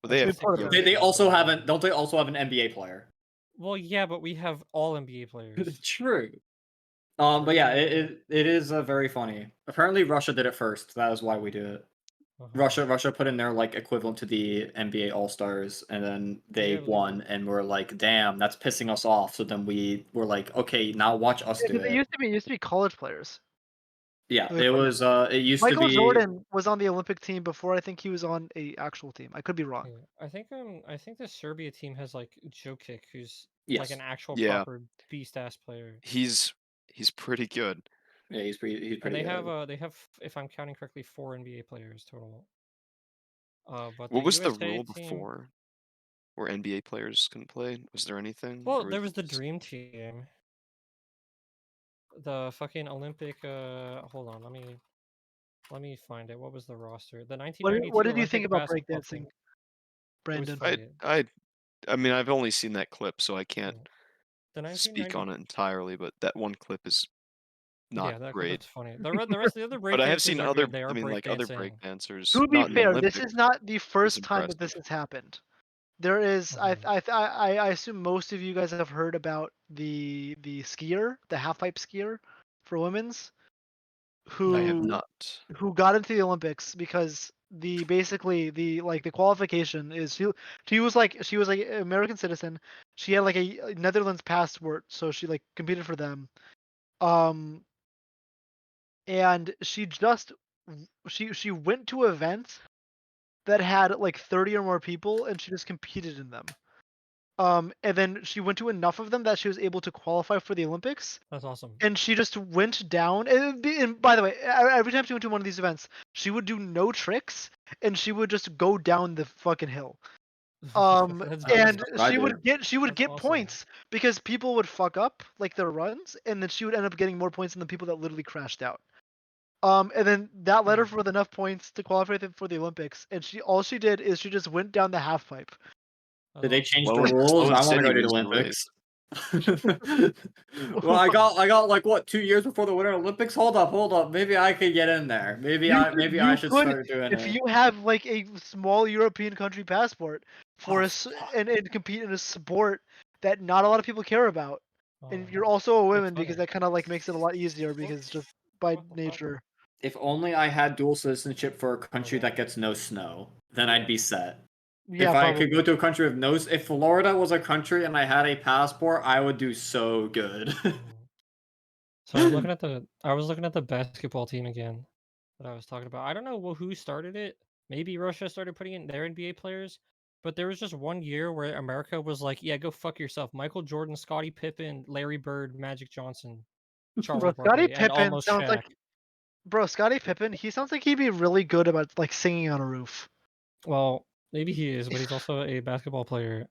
But they We have put it good. there. They also haven't. Don't they also have an NBA player? Well, yeah, but we have all NBA players. True. But yeah, it is very funny. Apparently, Russia did it first. That is why we do it. Russia put in their like equivalent to the NBA All Stars, and then they Yeah, but won, and we're like, damn, that's pissing us off. So then we were like, okay, now watch us Yeah, do 'cause it. it used to be college players. Yeah, Like, it was. It used to Michael be. Jordan was on the Olympic team before I think he was on a actual team. I could be wrong. Yeah, I think the Serbia team has like Jokic, who's like Yes. an actual Yeah. proper beast ass player. He's pretty good. Yeah, he's pretty. And they good. have, if I'm counting correctly, 4 NBA players total. But What the was the USA rule team, before where NBA players couldn't play? Was there anything? well, Or there was it the just- Dream Team. The fucking Olympic. Hold on, let me find it. What was the roster? The 1992 What did you Olympic think about basketball breakdancing, team. It was Brandon? funny. I mean, I've only seen that clip, so I can't The speak 1990. on it entirely. But that one clip is not Yeah, that great. that's funny. The rest of the other But I have seen breakdancers are other. good. They I are mean, like other breakdancing. breakdancers, To be not in the fair, this Olympics. is not the first time that impressive. this has happened. There is, I assume most of you guys have heard about the skier, the half pipe skier for women's, I have who not. got into the Olympics because basically the qualification is she was like an American citizen. She had like a Netherlands passport, so she like competed for them. And she went to events that had like 30 or more people, and she just competed in them. And then she went to enough of them that she was able to qualify for the Olympics. That's awesome. And she just went down. And by the way, every time she went to one of these events, she would do no tricks, and she would just go down the fucking hill. That's And great. I she do. would get That's awesome. points because people would fuck up like their runs, and then she would end up getting more points than the people that literally crashed out. And then that led her with enough points to qualify for the Olympics. And all she did is she just went down the half pipe. That's Did they awesome. change Slow the and- rules? slow and I want to go steady to the wins the Olympics. Well, I got like what 2 years before the Winter Olympics. Hold up. Maybe I could get in there. Maybe I should could, start doing if it. you have like a small European country passport for Oh, and compete in a sport that not a lot of people care about, and you're also a woman because funny. that kind of like makes it a lot easier because just by What the fuck? nature. If only I had dual citizenship for a country that gets no snow, then I'd be set. Yeah, if I probably. could go to a country with no, if Florida was a country and I had a passport, I would do so good. So I was looking at the basketball team again that I was talking about. I don't know who started it. Maybe Russia started putting in their NBA players, but there was just one year where America was like, "Yeah, go fuck yourself." Michael Jordan, Scottie Pippen, Larry Bird, Magic Johnson. Charles Bro, Scottie Barkley, and Pippen almost sounds Shaq. like Scottie Pippen. He sounds like he'd be really good about like singing on a roof. Well, maybe he is, but he's also a basketball player.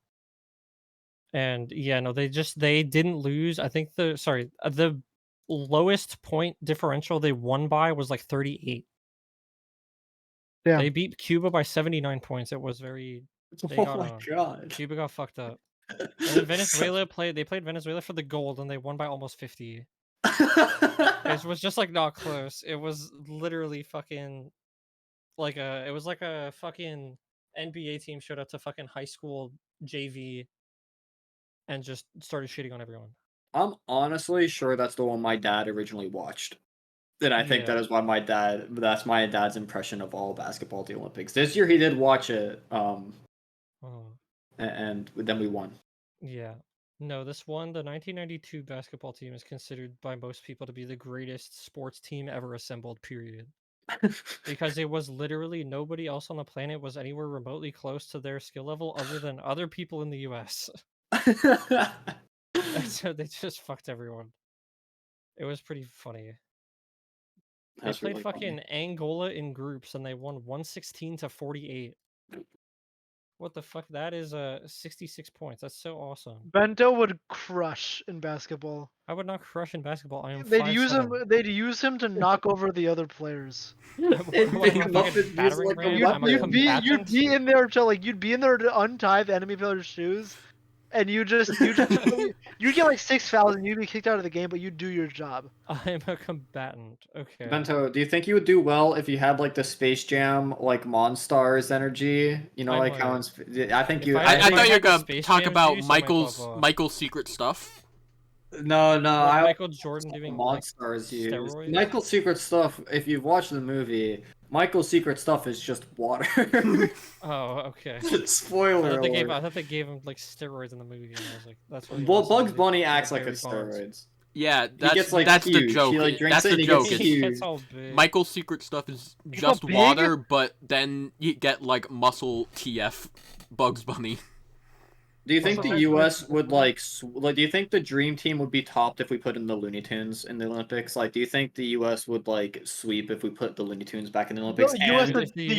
And yeah, no, they didn't lose. I think the lowest point differential they won by was like 38. Damn. They beat Cuba by 79 points. It was very Oh my god. Cuba got fucked up. And then Venezuela played Venezuela for the gold and they won by almost 50. It was just like not close. It was literally fucking it was like a fucking NBA team showed up to fucking high school JV and just started shitting on everyone. I'm honestly sure that's the one my dad originally watched. And I think Yeah. that is why that's my dad's impression of all basketball at the Olympics. This year he did watch it, and then we won. Yeah. No, this one, the 1992 basketball team is considered by most people to be the greatest sports team ever assembled, period. Because it was literally nobody else on the planet was anywhere remotely close to their skill level other than other people in the US. And so they just fucked everyone. It was pretty funny. They played really fucking funny. Angola in groups and they won 116 to 48. What the fuck? That is 66 points. That's so awesome. Bento would crush in basketball. I would not crush in basketball. I am They'd 5'7". They'd use him to knock over the other players. You'd be in there to you'd be in there to untie the enemy player's shoes, and you get like 6 fouls and you'd be kicked out of the game, but you do your job. I'm a combatant. Okay. Bento, do you think you would do well if you had like the Space Jam like Monstars energy? You know, I think you. I thought you were gonna talk about juice, Michael's secret stuff. No, Michael Jordan doing Monstars use. steroids? Michael's secret stuff. If you've watched the movie, Michael's secret stuff is just water. Oh, okay. Spoiler alert. I thought they gave him like steroids in the movie, and I was like, that's what. Well, Bugs Bunny acts like it's steroids. Yeah, He gets, like, that's huge. the joke. He, like, drinks That's it the and he joke. gets It's- huge. It's all big. Michael's secret stuff is He's just so big? water, but then you get like muscle TF Bugs Bunny. Do you think Also, the U.S. would do you think the Dream Team would be topped if we put in the Looney Tunes in the Olympics? Like, do you think the U.S. would like sweep if we put the Looney Tunes back in the Olympics? The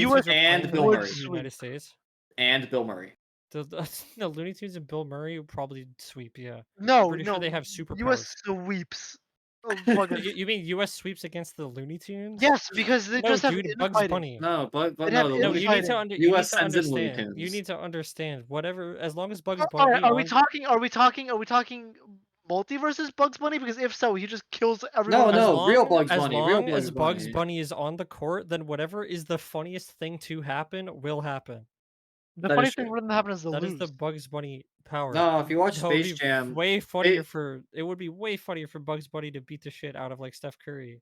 US and Bill would Murray. sweep. United States. And Bill Murray. The Looney Tunes and Bill Murray would probably sweep. Yeah. No, Pretty no. sure they have superpowers. U.S. sweeps. Oh, fucking- You mean U.S. sweeps against the Looney Tunes? yes, because they No, just have dude, Bugs infighting. Bunny. No, but They'd no, have the No, infighting. you need to, US sends in Looney understand. You Tunes. need to understand. Whatever, as long as Bugs All Bunny. right, are we talking multiverses Bugs Bunny? Because if so, he just kills everyone. No, real Bugs As Bunny. long Real Bugs as Bugs Bunny. Bunny is on the court, then whatever is the funniest thing to happen will happen. The That funny is thing true. wouldn't happen is the That lose. is the Bugs Bunny power. No, if you watch That would Space be Jam, way funnier it would be way funnier for Bugs Bunny to beat the shit out of like Steph Curry.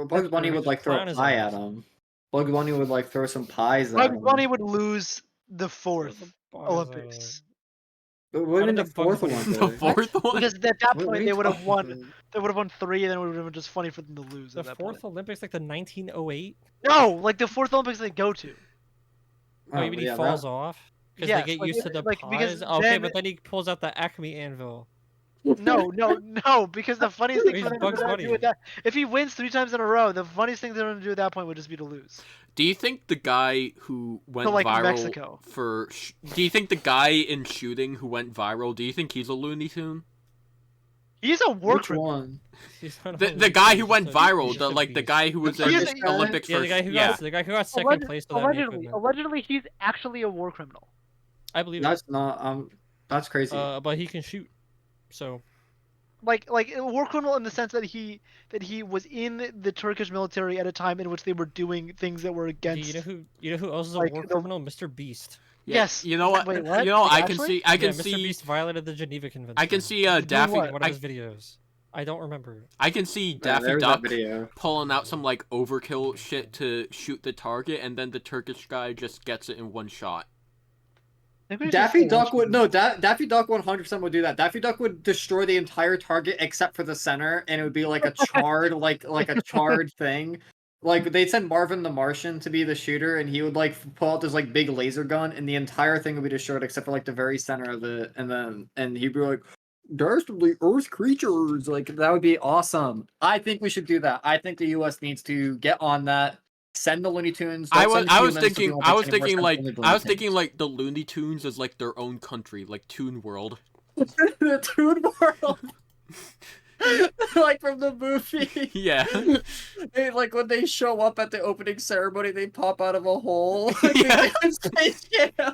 Bugs Bunny would like throw clown a his pie ass. at him. Bugs Bunny would like throw some pies at Bugs him. Bunny would lose the fourth Bugs Olympics But what I in don't the think Bugs fourth Bunny- Olympics? The fourth one. because at that What are point you they would have talking won. about? They would have won 3, and then it would have been just funny for them to lose. The at that fourth point. Olympics, like the 1908. No, like the fourth Olympics they go to. Oh, you mean he yeah, falls off? Because Yes, they get like, used to the like, because pies. Okay, then- but then he pulls out the Acme anvil. No, because the funniest thing He's for them Bugs to Bunny. do at that, if he wins 3 times in a row, the funniest thing they're going to do at that point would just be to lose. Do you think the guy who went like, viral Mexico. do you think the guy in shooting who went viral? Do you think he's a Looney Tune? He's a war Which criminal. one? He's not a The Looney guy Tune, who he's went just a- viral, he's just a the beast. guy who was The in Turkish guy? Olympics Yeah, first. the guy who got second place without any equipment. Allegedly, he's actually a war criminal. I believe it. That's not that's crazy. But he can shoot. So Like a war criminal in the sense that he was in the Turkish military at a time in which they were doing things that were against. you know who else is a like, war the- criminal? Mr. Beast. Yeah, Yes. You know what? Wait, what? You know, Like, I can actually? see. I can Mr. see. Beast violated the Geneva Convention. I can see Do Daffy. what? One of his videos. I don't remember. I can see Daffy there's Duck that video. pulling out some like overkill shit to shoot the target, and then the Turkish guy just gets it in one shot. Maybe we should Daffy say Duck watch would movies. Daffy Duck 100% would do that. Daffy Duck would destroy the entire target except for the center, and it would be like a charred like a charred thing. Like they'd send Marvin the Martian to be the shooter, and he would like pull out this like big laser gun, and the entire thing would be destroyed except for like the very center of it, and he'd be like, dastardly Earth creatures. Like that would be awesome. I think we should do that. I think the U.S. needs to get on that. Send the Looney Tunes. I Don't was send I was humans to the thinking I Olympics was anymore, thinking send like only the I Looney was thinking Tunes. like the Looney Tunes is like their own country, like Toon World. The Toon World. Like from the movie. Yeah. They, like when they show up at the opening ceremony, they pop out of a hole. Like, Yeah.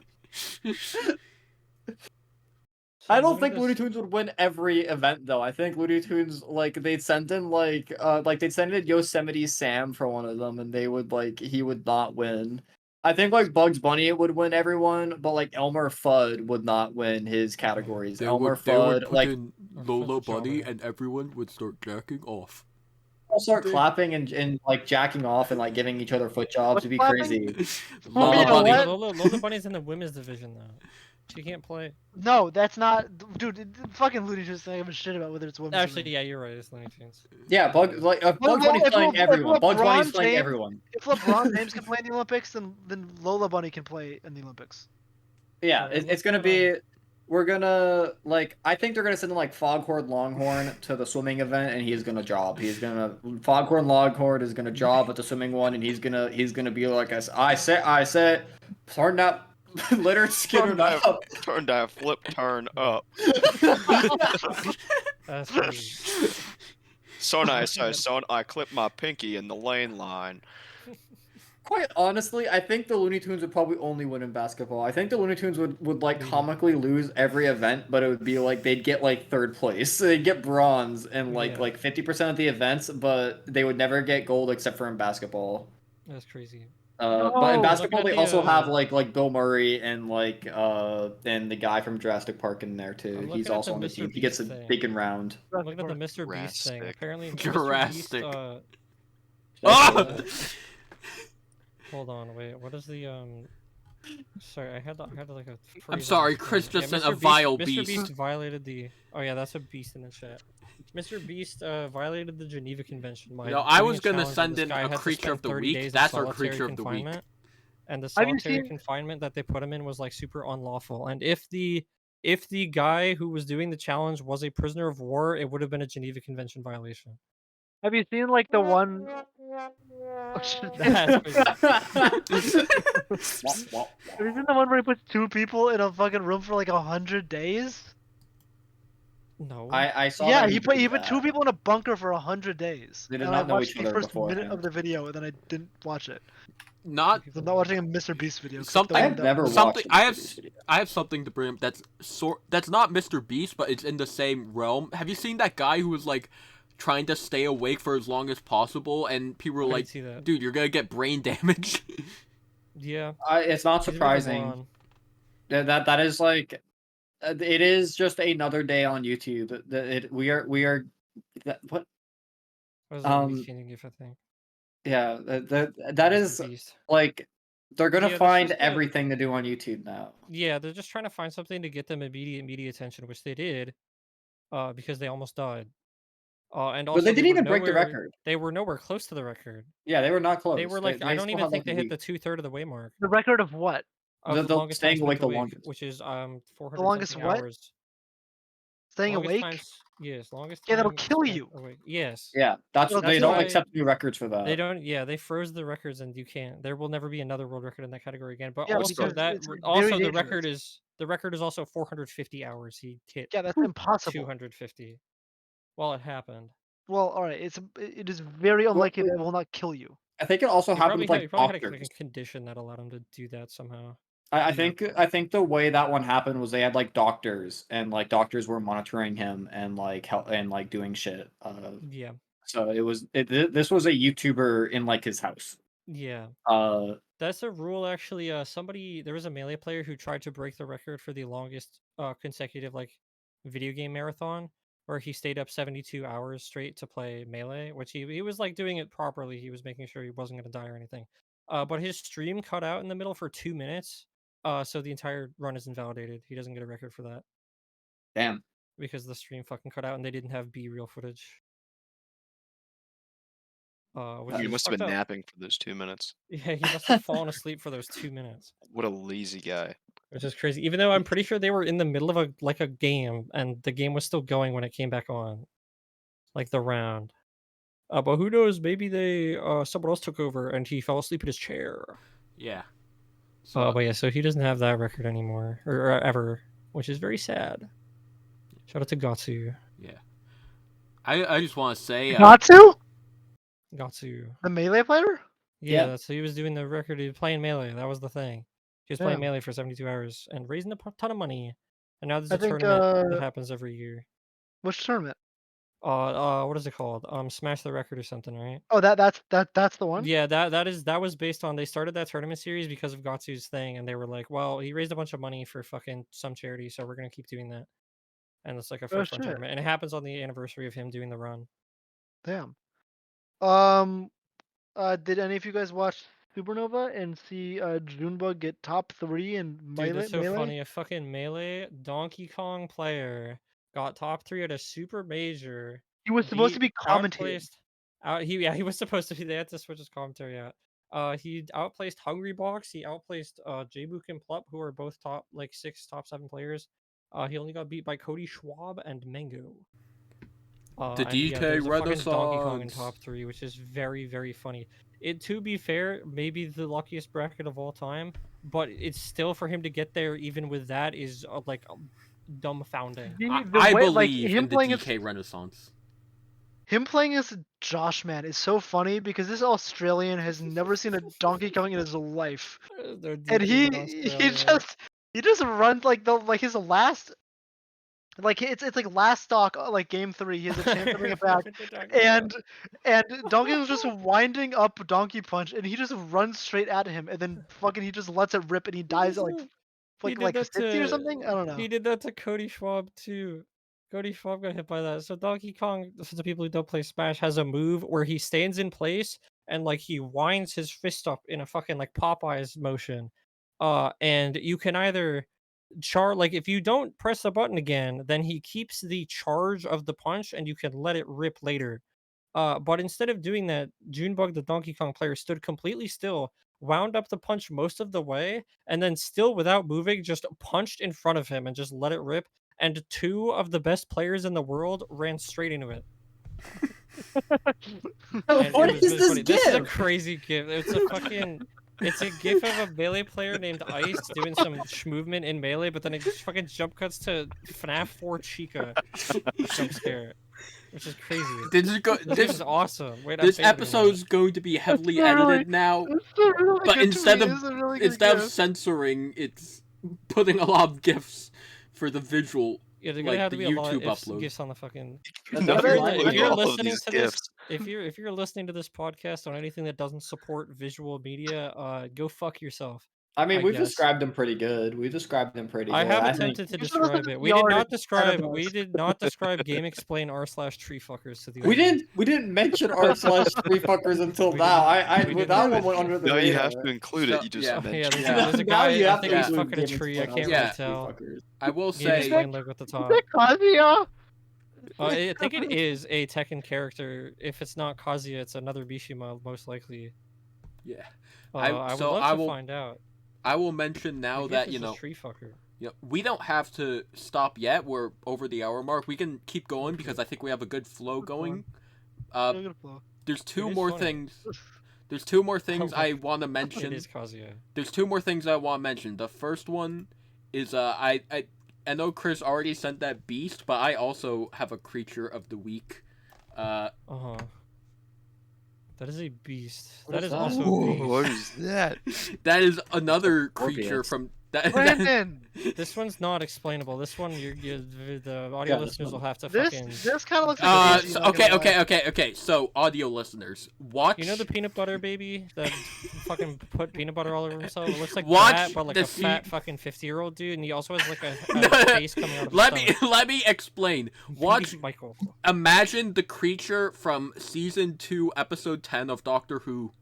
I don't think Looney Tunes would win every event though. I think Looney Tunes like they'd send in like they'd send in Yosemite Sam for one of them, and they would like he would not win. I think like Bugs Bunny would win everyone, but like Elmer Fudd would not win his categories. They Elmer would Fudd put like in Lola Bunny and everyone would start jacking off. all start clapping and like jacking off and like giving each other foot jobs. It'd be crazy. Lola know Bunny. what? Lola Bunny's in the women's division though. She can't play. No, that's not, dude. Fucking Looney Tunes don't give a shit about whether it's women. Actually, yeah, you're right. It's Looney Tunes. Yeah, Bugs Bunny's playing everyone. Bugs Bunny's playing everyone. If LeBron James can play in the Olympics, then Lola Bunny can play in the Olympics. Yeah, it's gonna be. We're gonna like. I think they're gonna send like Foghorn Longhorn to the swimming event, and he's gonna job. He's gonna Foghorn Longhorn is gonna job at the swimming one, and he's gonna be like, I said, turn that litter skin up. Turn that flip turn up. That's crazy. So nice, son. I clipped my pinky in the lane line. Quite honestly, I think the Looney Tunes would probably only win in basketball. I think the Looney Tunes would like comically lose every event, but it would be like they'd get like third place. So they'd get bronze in like 50% of the events, but they would never get gold except for in basketball. That's crazy. But in basketball they also have like Bill Murray and like and the guy from Jurassic Park in there too. He's also on the team. He gets a big and round. I'm looking at the Mr. Beast thing. Apparently, Jurassic. Mr. Beast, Ah! Hold on, wait. What is the Sorry, I had like a. I'm sorry, Chris just sent a vile beast. Mr. Beast violated the. Oh yeah, that's a beast in the chat. Mr. Beast violated the Geneva Convention. No, I was gonna send in a creature of the week. That's our creature of the week. And the solitary confinement that they put him in was like super unlawful. And if the guy who was doing the challenge was a prisoner of war, it would have been a Geneva Convention violation. Have you seen like the one? That's crazy. Have you seen the one where he puts two people in a fucking room for like 100 days? No. I saw. Yeah, that he put two people in a bunker for 100 days. They did and not I know watched each the other first beforehand. minute of the video, and then I didn't watch it. Not. I'm not watching a Mr. Beast video. Something. I've never something. watched I have something to bring up. That's not Mr. Beast, but it's in the same realm. Have you seen that guy who was like trying to stay awake for as long as possible, and people were like, "Dude, you're gonna get brain damage." Yeah. It's not surprising. That is like, it is just another day on YouTube. We are. What? Was a GIF, I think. Yeah, that is like they're gonna find everything to do on YouTube now. Yeah, they're just trying to find something to get them immediate media attention, which they did, because they almost died. And also, but they didn't even break the record. They were nowhere close to the record. Yeah, they were not close. They were like, I don't even think they hit the 2/3 of the way mark. The record of what? Of the longest staying awake the longest, which is 400 the longest what? hours. Staying awake? Yes, longest time. Yeah, that'll kill you. Awake. Yes. Yeah, they don't accept new records for that. They don't. Yeah, they froze the records, and you can't. There will never be another world record in that category again. But yeah, also the record is also 450 hours. He hit. Yeah, that's impossible. 250. Well, it happened. Well, all right. It is very unlikely that it will not kill you. I think it also happened with like doctors. Had like a condition that allowed him to do that somehow. I think the way that one happened was they had like doctors, and like doctors were monitoring him and like doing shit. Yeah. So this was a YouTuber in like his house. Yeah. That's a rule actually. There was a Melee player who tried to break the record for the longest consecutive like video game marathon, where he stayed up 72 hours straight to play Melee, which he was like doing it properly. He was making sure he wasn't going to die or anything. But his stream cut out in the middle for 2 minutes. So the entire run is invalidated. He doesn't get a record for that. Damn. Because the stream fucking cut out and they didn't have B-reel footage. He must have been napping for those 2 minutes. Yeah, he must have fallen asleep for those 2 minutes. What a lazy guy. which is crazy. Even though I'm pretty sure they were in the middle of a game, and the game was still going when it came back on, like the round. But who knows? Maybe someone else took over, and he fell asleep in his chair. Yeah. So, But yeah, so he doesn't have that record anymore, or ever, which is very sad. Shout out to Gatsu. yeah. I just want to say. Natsu? Gatsu. The Melee player? Yeah, Yeah. so he was doing the record. He was playing Melee. That was the thing. He was playing Yeah. Melee for 72 hours and raising a ton of money. And now there's I a think, tournament that happens every year. Which tournament? What is it called? Smash the Record or something, right? Oh, that's the one? Yeah, that was based on, they started that tournament series because of Gatsu's thing, and they were like, well, he raised a bunch of money for fucking some charity, so we're gonna keep doing that. And it's like a Oh, first run shit. tournament, and it happens on the anniversary of him doing the run. Damn. Did any of you guys watch Supernova and see Junebug get top 3 in Dude, that's so Melee? funny. A fucking Melee Donkey Kong player got top 3 at a super major. He was supposed to beat- be commentating. He was supposed to be. They had to switch his commentary out. He outplaced Hungry Box. He outplaced Jabuk and Plup, who are both top 6, top 7 players. He only got beat by Cody Schwab and Mango. The and yeah, DK there's a fucking Donkey Kong in Renaissance. top 3, which is very, very funny. To be fair, maybe the luckiest bracket of all time, but it's still, for him to get there even with that is dumbfounding. I way, believe him in the playing DK Renaissance. Him playing as Josh, man, is so funny because this Australian has never seen a Donkey Kong in his life, and he just runs like his last. Like it's like last stock, like game 3, he has a chance to bring it back, and Donkey was just winding up Donkey Punch, and he just runs straight at him, and then fucking he just lets it rip, and he dies at like 50 or something. I don't know. He did that to Cody Schwab too. Cody Schwab got hit by that. So Donkey Kong, for the people who don't play Smash, has a move where he stands in place and like he winds his fist up in a fucking like Popeyes motion. And you can either like if you don't press the button again, then he keeps the charge of the punch and you can let it rip later. But instead of doing that, Junebug, the Donkey Kong player, stood completely still, wound up the punch most of the way, and then still without moving, just punched in front of him and just let it rip. And 2 of the best players in the world ran straight into it. What is this funny. This is a gif? crazy gif. It's a gif of a Melee player named Ice doing some movement in Melee, but then it just fucking jump cuts to FNAF 4 Chica jump scare, which is crazy. This is awesome. Wait, this episode's going to be heavily edited now, but instead of censoring, it's putting a lot of gifs for the visual. Yeah, there's gonna have to be YouTube a lot of upload. GIFs on the fucking. If you're listening to this, if you're listening to this podcast on anything that doesn't support visual media, go fuck yourself. I mean, we've guess. described them pretty good. We described them pretty good. I have think- attempted to You should listen describe to it. the We did art not instead describe. of We us. did not describe Game Explain r/Tree fuckers to the. We audience. didn't mention r/3 fuckers until We now. didn't. We That didn't. one went under the no, radar. you have to include it. You just Yeah. mentioned Yeah, there's a Now guy. you I have think to he's include fucking a Game tree. I Explain can't Yeah. really tell. fuckers. I will Game say, Explain logo at the top. Kazuya? I think it is a Tekken character. If it's not Kazuya, it's another Mishima, most likely. yeah, I would love to find out. I will mention now Like, that this is a tree fucker. we don't have to stop yet. We're over the hour mark. We can keep going because I think we have a good flow going. There's 2 is more funny. things. There's 2 more things my I want to It mention. is Kazuya. There's 2 more things I want to mention. The first one is I know Chris already sent that beast, but I also have a creature of the week. That is a beast. What That is is that? also a Ooh, beast. what is that? That is another creature Morbius. from that. Brandon! This one's not explainable. This one, the audio Yeah, this listeners will one. have to This fucking. kind of looks like a beast, So, I'm not gonna lie. okay. So, audio listeners, watch. You know the peanut butter baby that fucking put peanut butter all over himself? It looks like Watch that, but like the a fat fucking 50-year-old dude, and he also has like a No, face coming out of his stomach. let me explain. Watch. Michael. Imagine the creature from season 2, episode 10 of Doctor Who.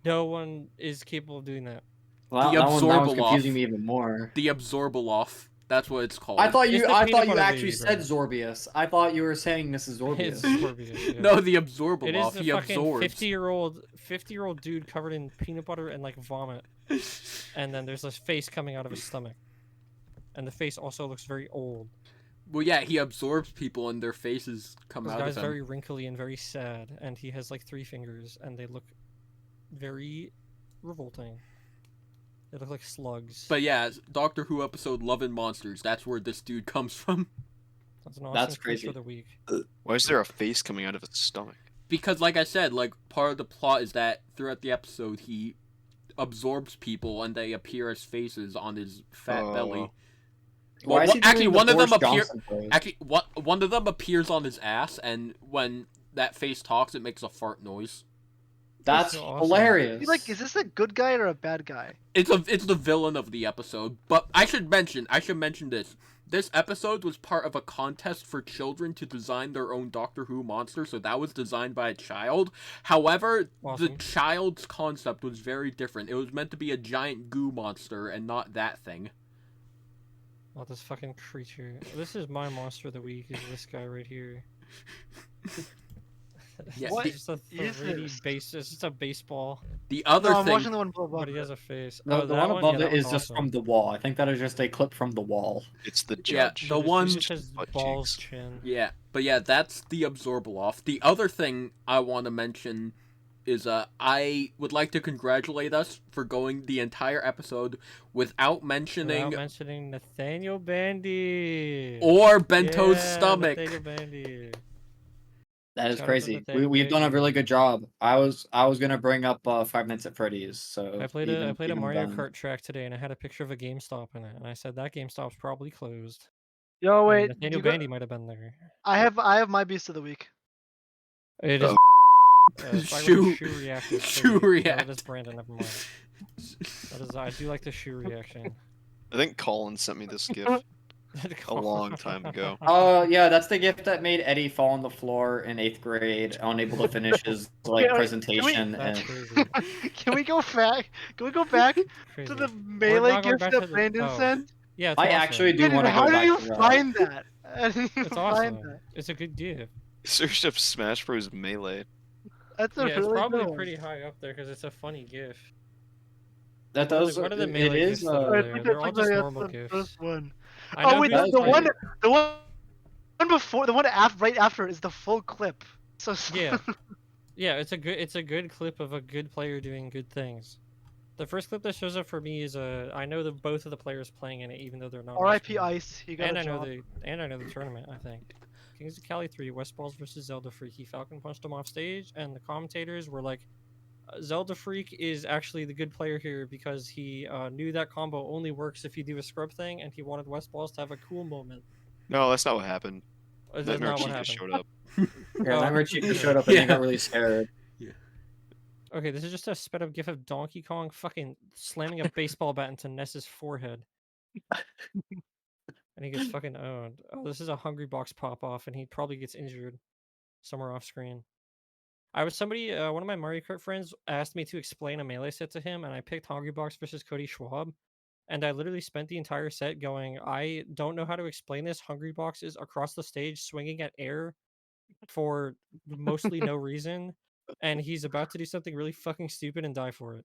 No one is capable of doing that. Well, The that was Absorbaloff. confusing me even more. The Absorbaloff. That's what it's called. I thought It's you the peanut butter actually baby, said bro. Zorbius. I thought you were saying this is It's Zorbius. Morbius, yeah. No, the It is Absorbaloff. the He fucking absorbs. 50-year-old dude covered in peanut butter and like vomit, and then there's this face coming out of his stomach. and the face also looks very old. Well, yeah, he absorbs people and their faces come This out guy's of him. very wrinkly and very sad, and he has like 3 fingers, and they look very revolting. They look like slugs. But yeah, Doctor Who episode Love and Monsters, that's where this dude comes from. That's an awesome That's clip crazy. for the week. Why is there a face coming out of his stomach? Because, like I said, like part of the plot is that throughout the episode he absorbs people and they appear as faces on his fat belly. Why Well, is he actually, doing one the of them Boris appear. Johnson pose? Actually, one of them appears on his ass, and when that face talks, it makes a fart noise. That's so awesome. hilarious. Like, is this a good guy or a bad guy? It's the villain of the episode. But I should mention this. This episode was part of a contest for children to design their own Doctor Who monster, so that was designed by a child. However, Awesome. the child's concept was very different. It was meant to be a giant goo monster and not that thing. Oh, this fucking creature. This is my monster of the week, is this guy right here. Yeah, What It's just a is 3D this? base. It's just a baseball, The other No, I'm thing, watching the one above but he it. has a face. No, Oh, the that one above yeah, it that is one's just awesome. from the wall. I think that is just a clip from the wall. It's the Yeah, judge. the He one- just has Butt balls cheeks. chin. yeah, but yeah, that's the Absorbaloff. The other thing I want to mention is I would like to congratulate us for going the entire episode without mentioning Without mentioning Nathaniel Bandy. or Bento's Yeah, stomach. Nathaniel Bandy. That is Shout out to crazy. Nathaniel We've done a Bandy. really good job. I was gonna bring up Five Nights at Freddy's. So I played even, a even Mario then. Kart track today, and I had a picture of a GameStop in it, and I said that GameStop's probably closed. Yo, And wait. Nathaniel you got- Bandy might have been there. I have my beast of the week. It is. Shoe- shoe reaction. shoe No, that react. is Brandon. Never mind. That is. I do like the shoe reaction. I think Colin sent me this gift a long time ago. Yeah, that's the gift that made Eddie fall on the floor in 8th grade, unable to finish his like Wait, presentation. That's And crazy. Can we go back? Can we go back Crazy. to the We're melee not going gift back to that the- Brandon oh. sent? Yeah, it's I awesome. actually do Brandon, want to how go do back you to that. find that? I didn't even It's find awesome. that. It's a good gift. Searched up Smash Bros. Melee. That's a Yeah, it's really probably good one. pretty high up there because it's a funny gift. That What are does. the- what are the it melee is. gifts that are I there? think They're that's all just like normal the gifts. first one. I Oh know wait, that is the crazy. one before, the one right after is the full clip. So Yeah. Yeah, it's a good clip of a good player doing good things. The first clip that shows up for me is I know both of the players playing in it, even though they're not. on R.I.P. screen. Ice. He got And a I know job. the tournament. I think Kings of Cali 3, West Balls versus Zelda Freaky. Falcon punched him off stage, and the commentators were like, "Zelda Freak is actually the good player here because he knew that combo only works if you do a scrub thing, and he wanted West Balls to have a cool moment." No, that's not what happened. That's Nightmare not what Chica happened. showed up. Yeah, Oh, Nightmare Chica yeah. showed up and they Yeah. got really scared. Okay, this is just a sped up gif of Donkey Kong fucking slamming a baseball bat into Ness's forehead. And he gets fucking owned. Oh, this is a Hungry Box pop off, and he probably gets injured somewhere off screen. One of my Mario Kart friends asked me to explain a melee set to him, and I picked Hungry Box versus Cody Schwab. And I literally spent the entire set going, I don't know how to explain this. Hungry Box is across the stage swinging at air for mostly no reason, and he's about to do something really fucking stupid and die for it.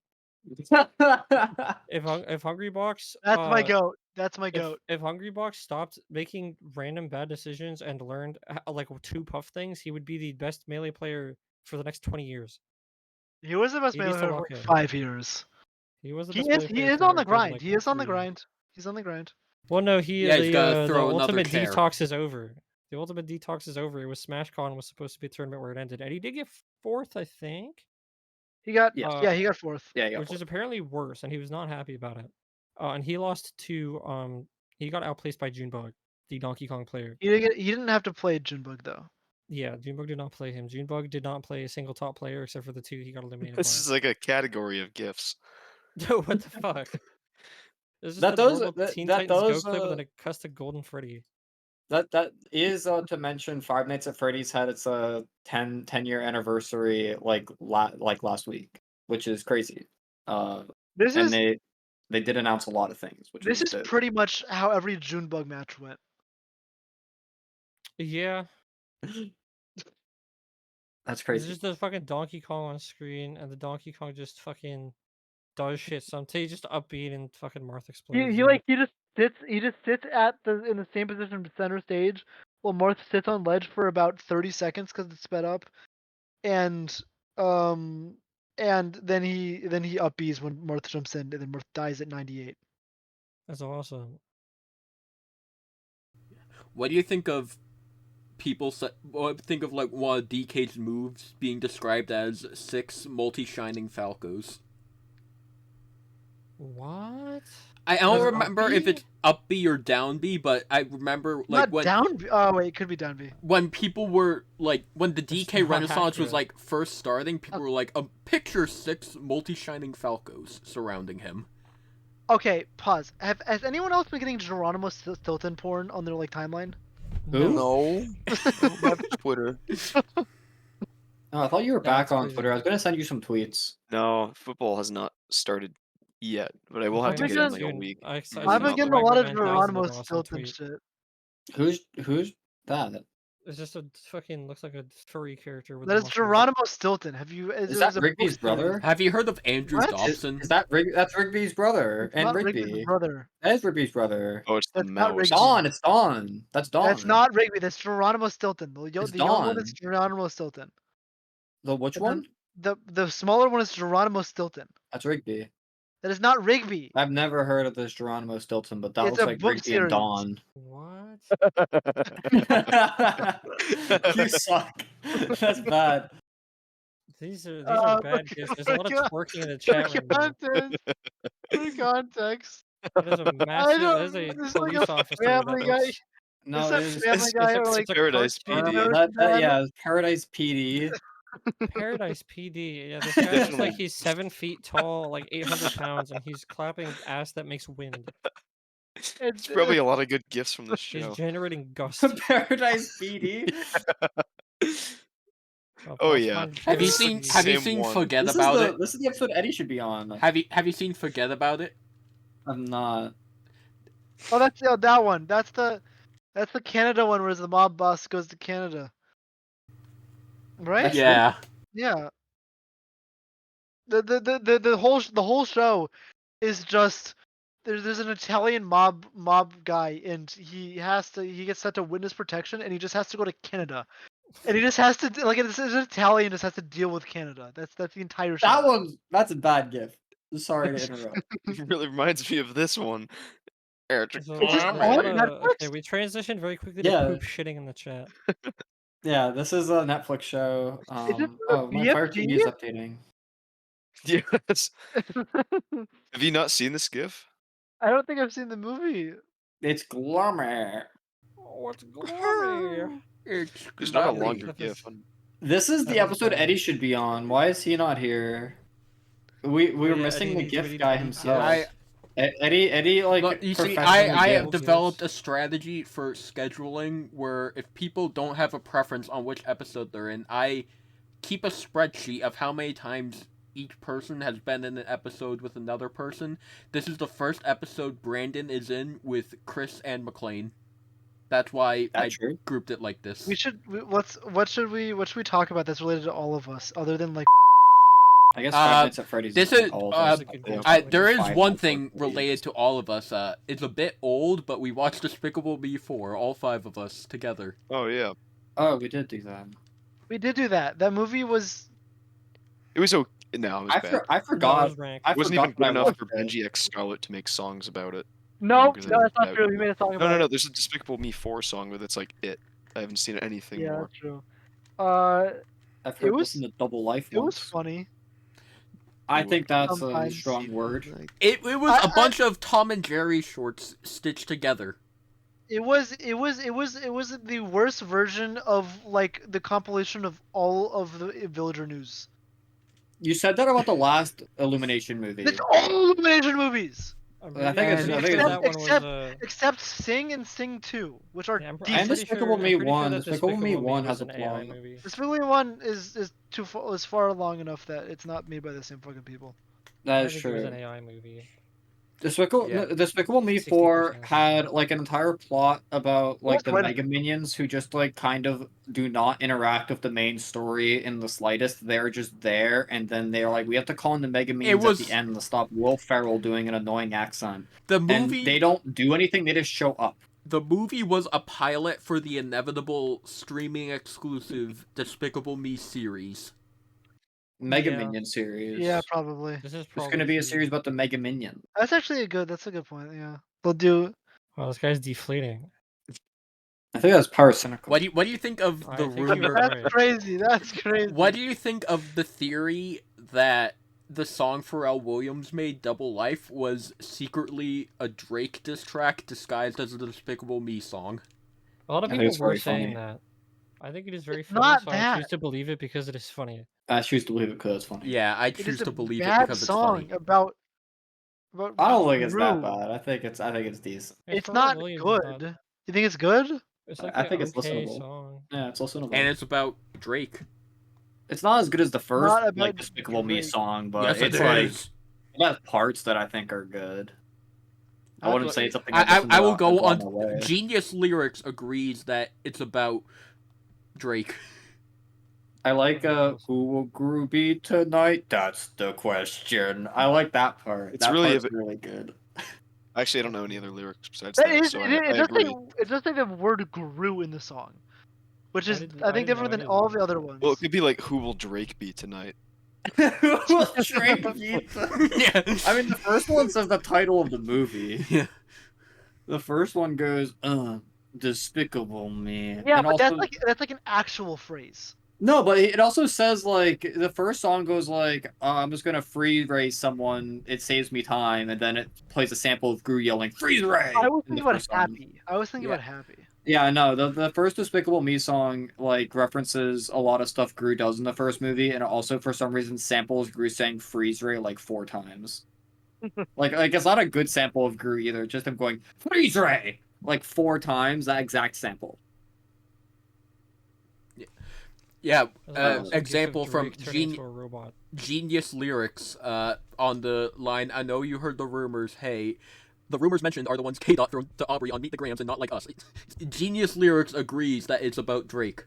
If Hungry Box, That's my goat. That's my goat. if Hungry Box stopped making random bad decisions and learned like 2 puff things, he would be the best melee player for the next 20 years. He was the best he needs melee to player for lock like in. 5 years. He was the He best is. melee He player is for on the a good, grind. like, He is on the 3 years. grind. He's on the grind. Well, no, Yeah, he's gotta the throw another ultimate tear. detox is over. The ultimate detox is over. It was SmashCon was supposed to be a tournament where it ended, and he did get 4th, I think. He got. Yes. Yeah, he got 4th. Yeah, yeah. Which is apparently worse, and he was not happy about it. And he lost to he got outplaced by Junebug, the Donkey Kong player. He didn't have to play Junebug though. Yeah, Junebug did not play him. Junebug did not play a single top player except for the 2 he got eliminated This by. is like a category of gifts. Yo, what the fuck? This is That a does- normal that- Teen that Titans does, Go clip and then a custom Golden Freddy. That is to mention Five Nights at Freddy's had its 10-year anniversary like last week, which is crazy. This And is they did announce a lot of things, which this was is dope. pretty much how every Junebug match went. Yeah, That's it's crazy. just the fucking Donkey Kong on screen, and the Donkey Kong just fucking does shit. He just upbeat and fucking Marth explodes. He sits in the same position center stage while Marth sits on ledge for about 30 seconds because it's sped up, and um and then he up Bs when Marth jumps in, and then Marth dies at 98. That's awesome. What do you think of think of like one of DK's moves being described as 6 multi-shining Falcos? What? I don't Is it remember up if B? it's up B or down B, but I remember like Not down B. Oh wait, it could be down B. when people were like when the That's DK not Renaissance was accurate. like first starting, people were like, picture 6 multi-shining Falcos surrounding him. Okay, pause. Has anyone else been getting Geronimo Stilton porn on their like timeline? Who? No. Not Twitter. Oh, I thought you were That's back on crazy. Twitter. I was gonna send you some tweets. No, football has not started yet, but I will have to I've get in been- like a week. I've Usually I've been not getting long. a lot of Swagber 9000 Geronimo did an awesome Stilton tweet. shit. Who's that? It's just a fucking looks like a furry character with That is muscles. Geronimo Stilton. Have you? Is that Rigby's brother? Have you heard of Andrew What? Dobson? Is that that's Rigby's brother? It's And not Rigby. Rigby's brother. That is Rigby's brother. Oh, it's the That's not mouse. Rigby. Dawn. It's Dawn. That's Dawn. That's not Rigby. That's Geronimo Stilton. The It's young one is Dawn. Geronimo Stilton. The which And one? The smaller one is Geronimo Stilton. That's Rigby. That is not Rigby. I've never heard of this Geronimo Stilton, but that It's looks a like book Rigby and series. Dawn. What? You suck. That's bad. These are bad gifts. There's a lot of twerking in the chat room. Though. For context. That is a massive. That is a This is like police a officer. Family That Guy. looks. No, It's it's, a Family Guy or it's like a Paradise cartoon. PD. yeah, it's Paradise PD. Paradise PD. Yeah, this guy looks Definitely. like he's 7 feet tall, like 800 pounds, and he's clapping ass that makes wind. It's probably a lot of good gifts from this He's show. generating gust. Paradise PD. Oh yeah. Have you It's the seen same one. Forget This About is It? this is the episode Eddie should be on. Have you seen Forget About It? I'm not. Oh, that's that one. That's the Canada one where the mob boss goes to Canada. Right? That's Yeah. Yeah. The whole show is just there's an Italian mob guy, and he gets sent to witness protection, and he just has to go to Canada, and he just has to it's an Italian just has to deal with Canada. That's the entire show. That's a bad gift. Sorry to interrupt. It really reminds me of this one. There's a It's just lot on of- Netflix. okay, we transitioned very quickly Yeah. to poop shitting in the chat. Yeah, this is a Netflix show. Is it Oh, my Fire BFG? TV is updating. Yes. Have you not seen this GIF? I don't think I've seen the movie. It's Glummer. Oh, it's glory. There's not a lovely. longer That GIF. is- This is That the was episode bad. Eddie should be on. Why is he not here? We were yeah, missing Eddie the needs GIF really guy to be himself. I- Eddie like Look, you see, professionally I have GIF. developed a strategy for scheduling where if people don't have a preference on which episode they're in, I keep a spreadsheet of how many times each person has been in an episode with another person. This is the first episode Brandon is in with Chris and McLean. That's why That's I true. grouped it like this. What should we talk about that's related to all of us other than like I guess Five Nights at Freddy's. this like is, all of That's us. a good yeah. question. there is Five one Nights at thing Freddy's. related to all of us. It's a bit old, but we watched Despicable Me 4, all 5 of us together. Oh yeah. Oh, we did do that. we did do that. That movie was It was okay. No, it was bad. I That forgot. was rank. I It wasn't forgot even good that I enough watched for it. Benji X Scarlet to make songs about it. no, Longer than that's not that. true. We made a song about No, it. there's a Despicable Me 4 song, but that's like it. I haven't seen anything Yeah, more. that's true. I've It heard was- listen to Double Life It was once. funny. I think that's a Sometimes. strong word. It was a bunch of Tom and Jerry shorts stitched together. It was the worst version of like the compilation of all of the Villager news. You said that about the last Illumination movie. It's all Illumination movies I'm I think pretty it's- sure I think that it's- one was, except Sing and Sing 2, which are yeah, I'm decent. pretty Despicable sure, Me I'm pretty sure 1 that Despicable Me 1 was has a an AI plot. movie. Despicable Me 1 is far long enough that it's not made by the same fucking people. That I is think it was true. an AI movie. Yeah. Despicable Me 4 60%. had like an entire plot about like the Right. Mega Minions who just like kind of do not interact with the main story in the slightest. They're just there, and then they're like, we have to call in the Mega Minions at the was- end to stop Will Ferrell doing an annoying accent. The And movie they don't do anything; they just show up. the movie was a pilot for the inevitable streaming exclusive Despicable Me series. Mega Yeah. Minion series. Yeah, probably. This is There's probably going to be a true. series about the Mega Minion. That's actually that's a good point. Yeah, they'll do. Wow, this guy's deflating. I think that's paracynical. What do you think of I the think you rumor? were That's right. crazy. That's crazy. What do you think of the theory that the song Pharrell Williams made, Double Life, was secretly a Drake diss track disguised as a Despicable Me song? A lot of I think people it's were very saying funny. that. I think it is very It's funny, not so I that. choose to believe it because it is funny. I choose to believe it because it's funny. Yeah, I It choose is a to believe it bad because it's song funny. about. I don't think it's that Gru. bad. I think it's decent. It's Pharrell not Williams is good. not- You think it's good? It's like I an think it's okay listenable. song. Yeah, it's listenable. And it's about Drake. It's not as good as the first Not about like Despicable Me Drake. song, but Yes, it's it like is. it has parts that I think are good. I wouldn't say it's something I will go on. Away. Genius Lyrics agrees that it's about Drake. I like who will Gru be tonight? That's the question. I like that part. It's That really part's really good. Actually, I don't know any other lyrics besides That that, is, so it, I does agree. say it does say the word "grew" in the song, which is I think didn't know different than any of all that. the other ones. Well, it could be like, who will Drake be tonight? Who will Drake be Yeah. I mean, the first one says the title of the movie. Yeah. The first one goes, Despicable Me. Yeah, and but also, that's like an actual phrase. no, but it also says like the first song goes like, I'm just gonna freeze ray someone. It saves me time, and then it plays a sample of Gru yelling "Freeze ray." I was in the thinking about first song. happy. I was thinking Yeah. about happy. Yeah, no, the first Despicable Me song like references a lot of stuff Gru does in the first movie, and it also for some reason samples Gru saying "Freeze ray" like 4 times. like it's not a good sample of Gru either. Just him going "Freeze ray" like 4 times, that exact sample. Yeah. It's like a gif of Example from Drake turning into a robot. Genius Lyrics. On the line, I know you heard the rumors. Hey, the rumors mentioned are the ones K-Dot thrown to Aubrey on Meet the Grams and not like us. Genius Lyrics agrees that it's about Drake.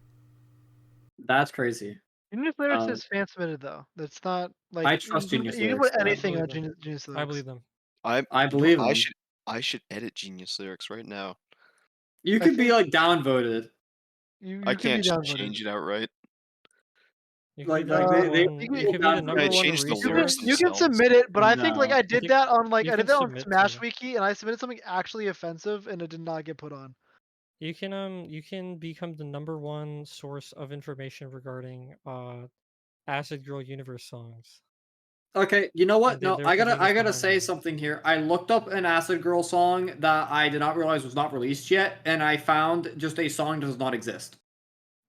That's crazy. Genius Lyrics is fan submitted though. That's not like I trust you Genius can Lyrics, put though. anything on believe them. Genius Lyrics. I believe them. I believe I him. should edit Genius Lyrics right now. You I could be think- like downvoted. You I can be can't just downvoted. change it outright. You Like, could be the they- number they- one. you You could be can the number one change the You lyrics resource. can, you can themselves. submit it, but I think like No. I did think that on like you I did can that on submit to Smash it. Wiki, and I submitted something actually offensive, and it did not get put on. You can become the number one source of information regarding Acid Girl Universe songs. Okay, you know what? And No, their I gotta behind say them. something here. I looked up an Acid Girl song that I did not realize was not released yet, and I found just a song that does not exist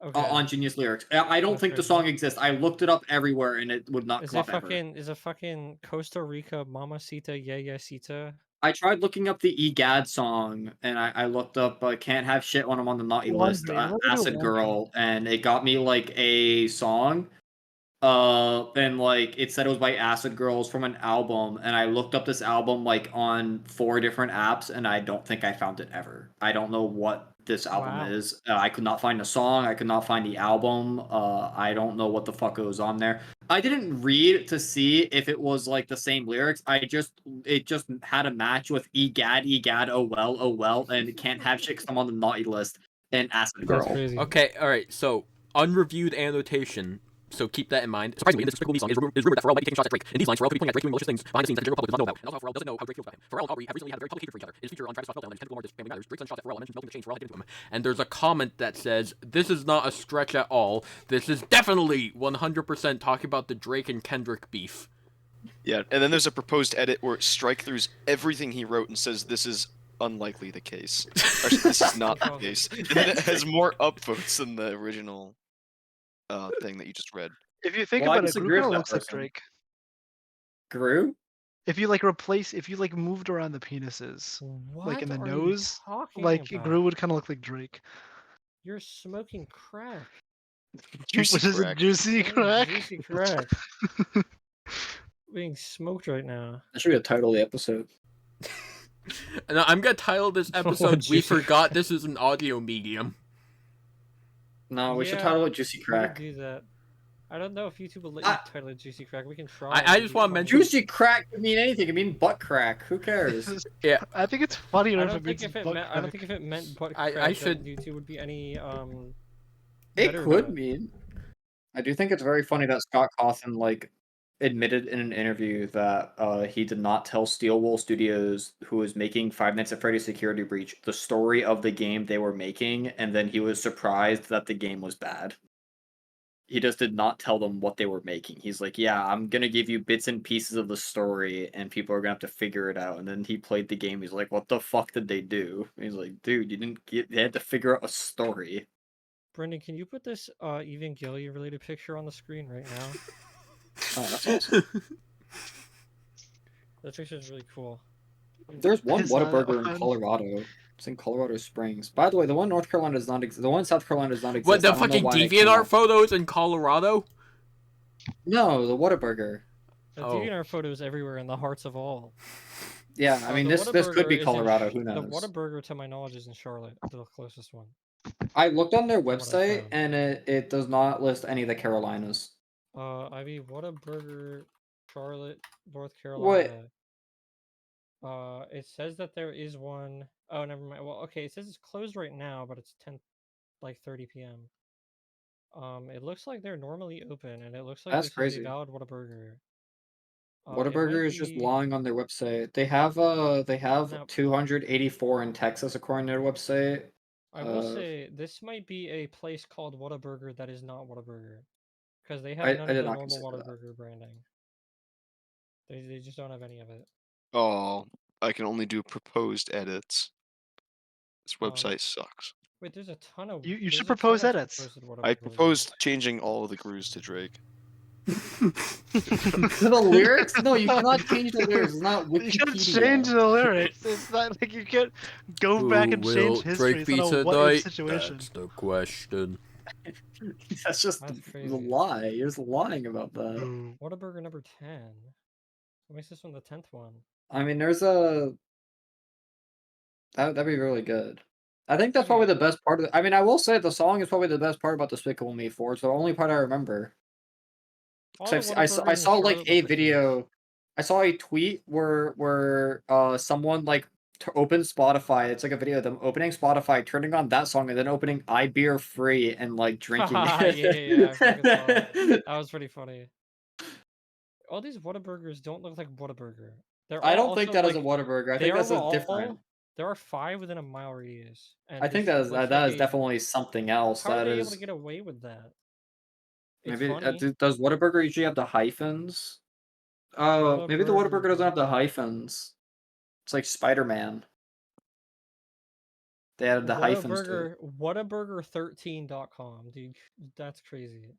Okay. on Genius Lyrics. I don't That's think the crazy. song exists. I looked it up everywhere, and it would not Is come it up ever. fucking Costa Rica Mamacita Yeah Yeah Sita? I tried looking up the EGAD song, and I looked up "Can't Have Shit When I'm on the Naughty List," Laundry. I wanna do Acid laundry. Girl, and it got me like a song. And like it said it was by Acid Girls from an album, and I looked up this album like on 4 different apps, and I don't think I found it ever. I don't know what this album Wow. is. I could not find a song. I could not find the album. I don't know what the fuck was on there. I didn't read to see if it was like the same lyrics. It just had a match with egad, oh well, and Can't Have Shit 'Cause I'm on the Naughty List and Acid Girl. That's crazy. Okay, alright, so, unreviewed annotation. So keep that in mind. Surprisingly, in this Despicable Me song is rumored that Pharrell might be taking shots at Drake. In these lines, Pharrell could be pointing at Drake doing malicious things behind the scenes that the general public does not know about. And also, Pharrell doesn't know how Drake feels about him. Pharrell and Aubrey have recently had a very public hatred for each other. It is featured on Travis Scott's Meltdown and 10 more Family Matters. Drake sends shots at Pharrell and mentions milking the chains Pharrell had given to him. And there's a comment that says, "This is not a stretch at all. This is definitely 100% talking about the Drake and Kendrick beef." Yeah, and then there's a proposed edit where it strike throughs everything he wrote and says this is unlikely the case. Or, this is not the case. And then it has more upvotes than the original thing that you just read. If you think Well, I about it, disagree Gru with kind of that looks like person. Drake. Gru? If you like moved around the penises, What like in the are you nose, talking like about? Gru would kind of look like Drake. You're smoking crack. Juicy Which is a crack. juicy You're crack. Juicy crack. Being smoked right now. That should be the title of the episode. No, I'm gonna title this episode "We Juicy Forgot This Is an Audio Medium." No, we should Yeah, title it Juicy We Crack. could do that. I don't know if YouTube will let you I- title it Juicy Crack. We can try. I It'd just be wanna funny. mention- Juicy Crack could mean anything. It could mean butt crack. Who cares? Yeah. I think it's funnier I if don't it think means if it butt meant. I don't crack. think if it meant butt I crack, should- then YouTube would be any It better could about it. mean. I do think it's very funny that Scott Cawthon like admitted in an interview that he did not tell Steelwool Studios, who was making Five Nights at Freddy's Security Breach, the story of the game they were making, and then he was surprised that the game was bad. He just did not tell them what they were making. He's like, yeah, I'm gonna give you bits and pieces of the story, and people are gonna have to figure it out. And then he played the game. He's like, what the fuck did they do? And he's like, dude, you didn't get. They had to figure out a story. Brendan, can you put this Evangelion related picture on the screen right now? Oh, that's awesome. That picture is really cool. There's one Is that Whataburger in one? Colorado. It's in Colorado Springs. By the way, the one in North Carolina does not exist. The one in South Carolina does not exist. What, the I don't know fucking why it came DeviantArt up. photos in Colorado? No, the Whataburger. The Oh. DeviantArt photos everywhere in the hearts of all. Yeah, I mean The this could Whataburger be is in Colorado. Sh- Who The knows? Whataburger, to my knowledge, is in Charlotte, the closest one. I looked on their what I website found. and it does not list any of the Carolinas. Ivy, Whataburger, Charlotte, North What? Carolina. It says that there is one. Oh, never mind. Well, okay, it says it's closed right now, but it's 30 p.m. It looks like they're normally open, and it looks like That's this is crazy. a valid Whataburger. It Whataburger might is just be- lying on their website. They have No. 284 in Texas according to their website. I will say this might be a place called Whataburger that is not Whataburger, because they have I none did of the not normal consider that. Whataburger branding. They just don't have any of it. Oh, I can only do proposed edits. This Um, website sucks. Wait, there's a ton of. You there's should a ton propose of edits. proposed I Whataburgers. proposed changing all of the grooves to Drake. To the lyrics? No, you cannot change the lyrics. It's not You should Wikipedia. change the lyrics. It's not like you can't go back and change history. It's not a what if situation. That's the question. That's just That's the crazy. lie. You're just lying about that. Ooh. Whataburger number 10. What makes this one the 10th one? I mean, there's a that'd be really good. I think that's probably the best part of I mean, I will say the song is probably the best part about Despicable Me 4. It's the only part I remember. All 'Cause the I Whataburgers saw in like Charlotte a look the same. video. I saw a tweet where someone like opened Spotify. It's like a video of them opening Spotify, turning on that song, and then opening I Beer Free and like drinking Yeah, it. yeah, I fucking saw that. That was pretty funny. All these Whataburgers don't look like Whataburger. They're I all don't think also, that is a like, Whataburger. I they think are that's a all- different. There are 5 within a mile radius. And I think this that is looks that like is a- definitely something else. How are That they is able to get away with that? It's maybe funny. does Whataburger usually have the hyphens? Oh, maybe the Whataburger doesn't have the hyphens. It's like Spider-Man. They added the hyphens to it. Whataburger13.com, dude. That's crazy.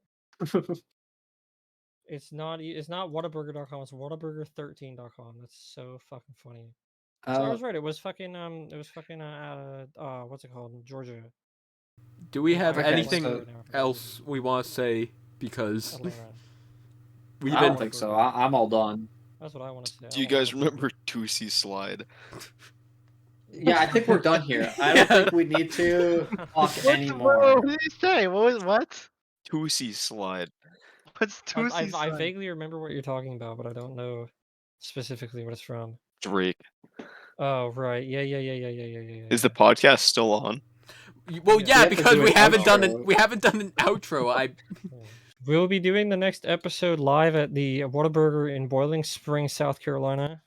It's not Whataburger.com, it's Whataburger13.com. That's so fucking funny. So I was right, it was fucking what's it called? Georgia. Do we have Okay, anything so- else we want to say? Because Atlanta. we've I been don't think so. I'm all done. That's what I want to say. Do you guys remember Tootsie Slide? Yeah, I think we're done here. I don't think we need to talk anymore. What did you say? What? Tootsie Slide. What's Tootsie I Slide? vaguely remember what you're talking about, but I don't know specifically what it's from. Drake. Oh right, yeah. Is the podcast still on? well, Yeah. yeah, We have to because do we an haven't done outro. an outro. We will be doing the next episode live at the Whataburger in Boiling Springs, South Carolina.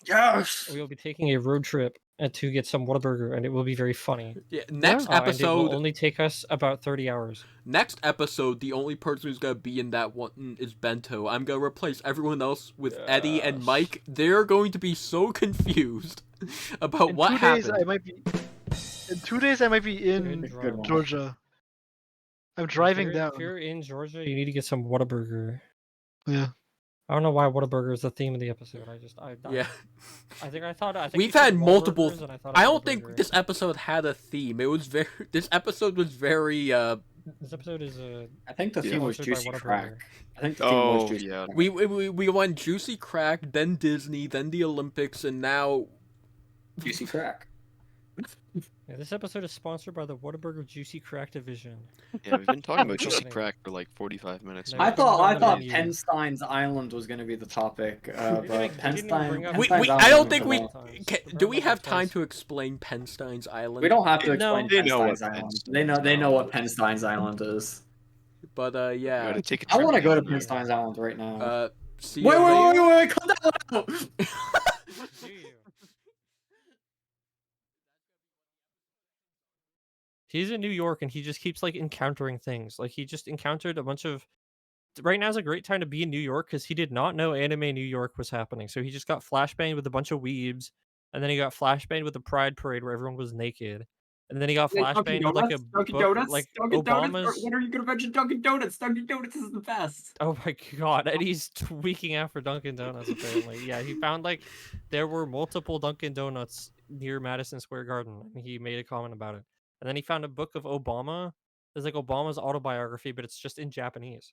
Yes. We will be taking a road trip to get some Whataburger, and it will be very funny. Next And it episode, will only take us about 30 hours. the only person who's gonna be in that one is Bento. I'm gonna replace everyone else with Eddie and Yes. Mike. They're going to be so confused about In what 2 happened. days, I might be. In 2 days, I might be in Good Good one. Georgia. I'm driving down. If you're in Georgia, you need to get some Whataburger. Yeah. I don't know why Whataburger is the theme of the episode. Yeah, I think we've you said had multiple. Whataburgers, and I thought I of don't think Whataburger. this episode had a theme. It was very. This episode was very. This episode is I think the Yeah. theme was sponsored by Juicy Whataburger. Crack. I think the theme was Oh, Juicy yeah. Crack. We went Juicy Crack, then Disney, then the Olympics, and now Juicy crack. Yeah, this episode is sponsored by the Whataburger Juicy Crack division. Yeah, we've been talking about Good juicy thing. crack for like 45 minutes. No, now. you I put it on thought the I thought menu. Penstein's Island was gonna be the topic, They but didn't even bring up We, Penstein's I don't Island think a we couple times. can, They do. brought We it up have like time twice. to explain Penstein's Island. we don't have to No. explain They know what Penstein's Island. Penstein's They know what Island is. Penstein's Island is. But You yeah. gotta take a I trip want to go to down there. Penstein's Island right now. See you Wait, later. cut that one out! Do you? He's in New York and he just keeps like encountering things. Like he just encountered a bunch of. Right now is a great time to be in New York because he did not know Anime New York was happening. So he just got flashbanged with a bunch of weebs, and then he got flashbanged with the Pride Parade where everyone was naked, and then he got flashbanged with like a book, like Obama's. When are you gonna mention Dunkin' Donuts? Dunkin' Donuts is the best. Oh my god, and he's tweaking after Dunkin' Donuts apparently. Yeah, he found like there were multiple Dunkin' Donuts near Madison Square Garden, and he made a comment about it. And then he found a book of Obama. It's like Obama's autobiography, but it's just in Japanese.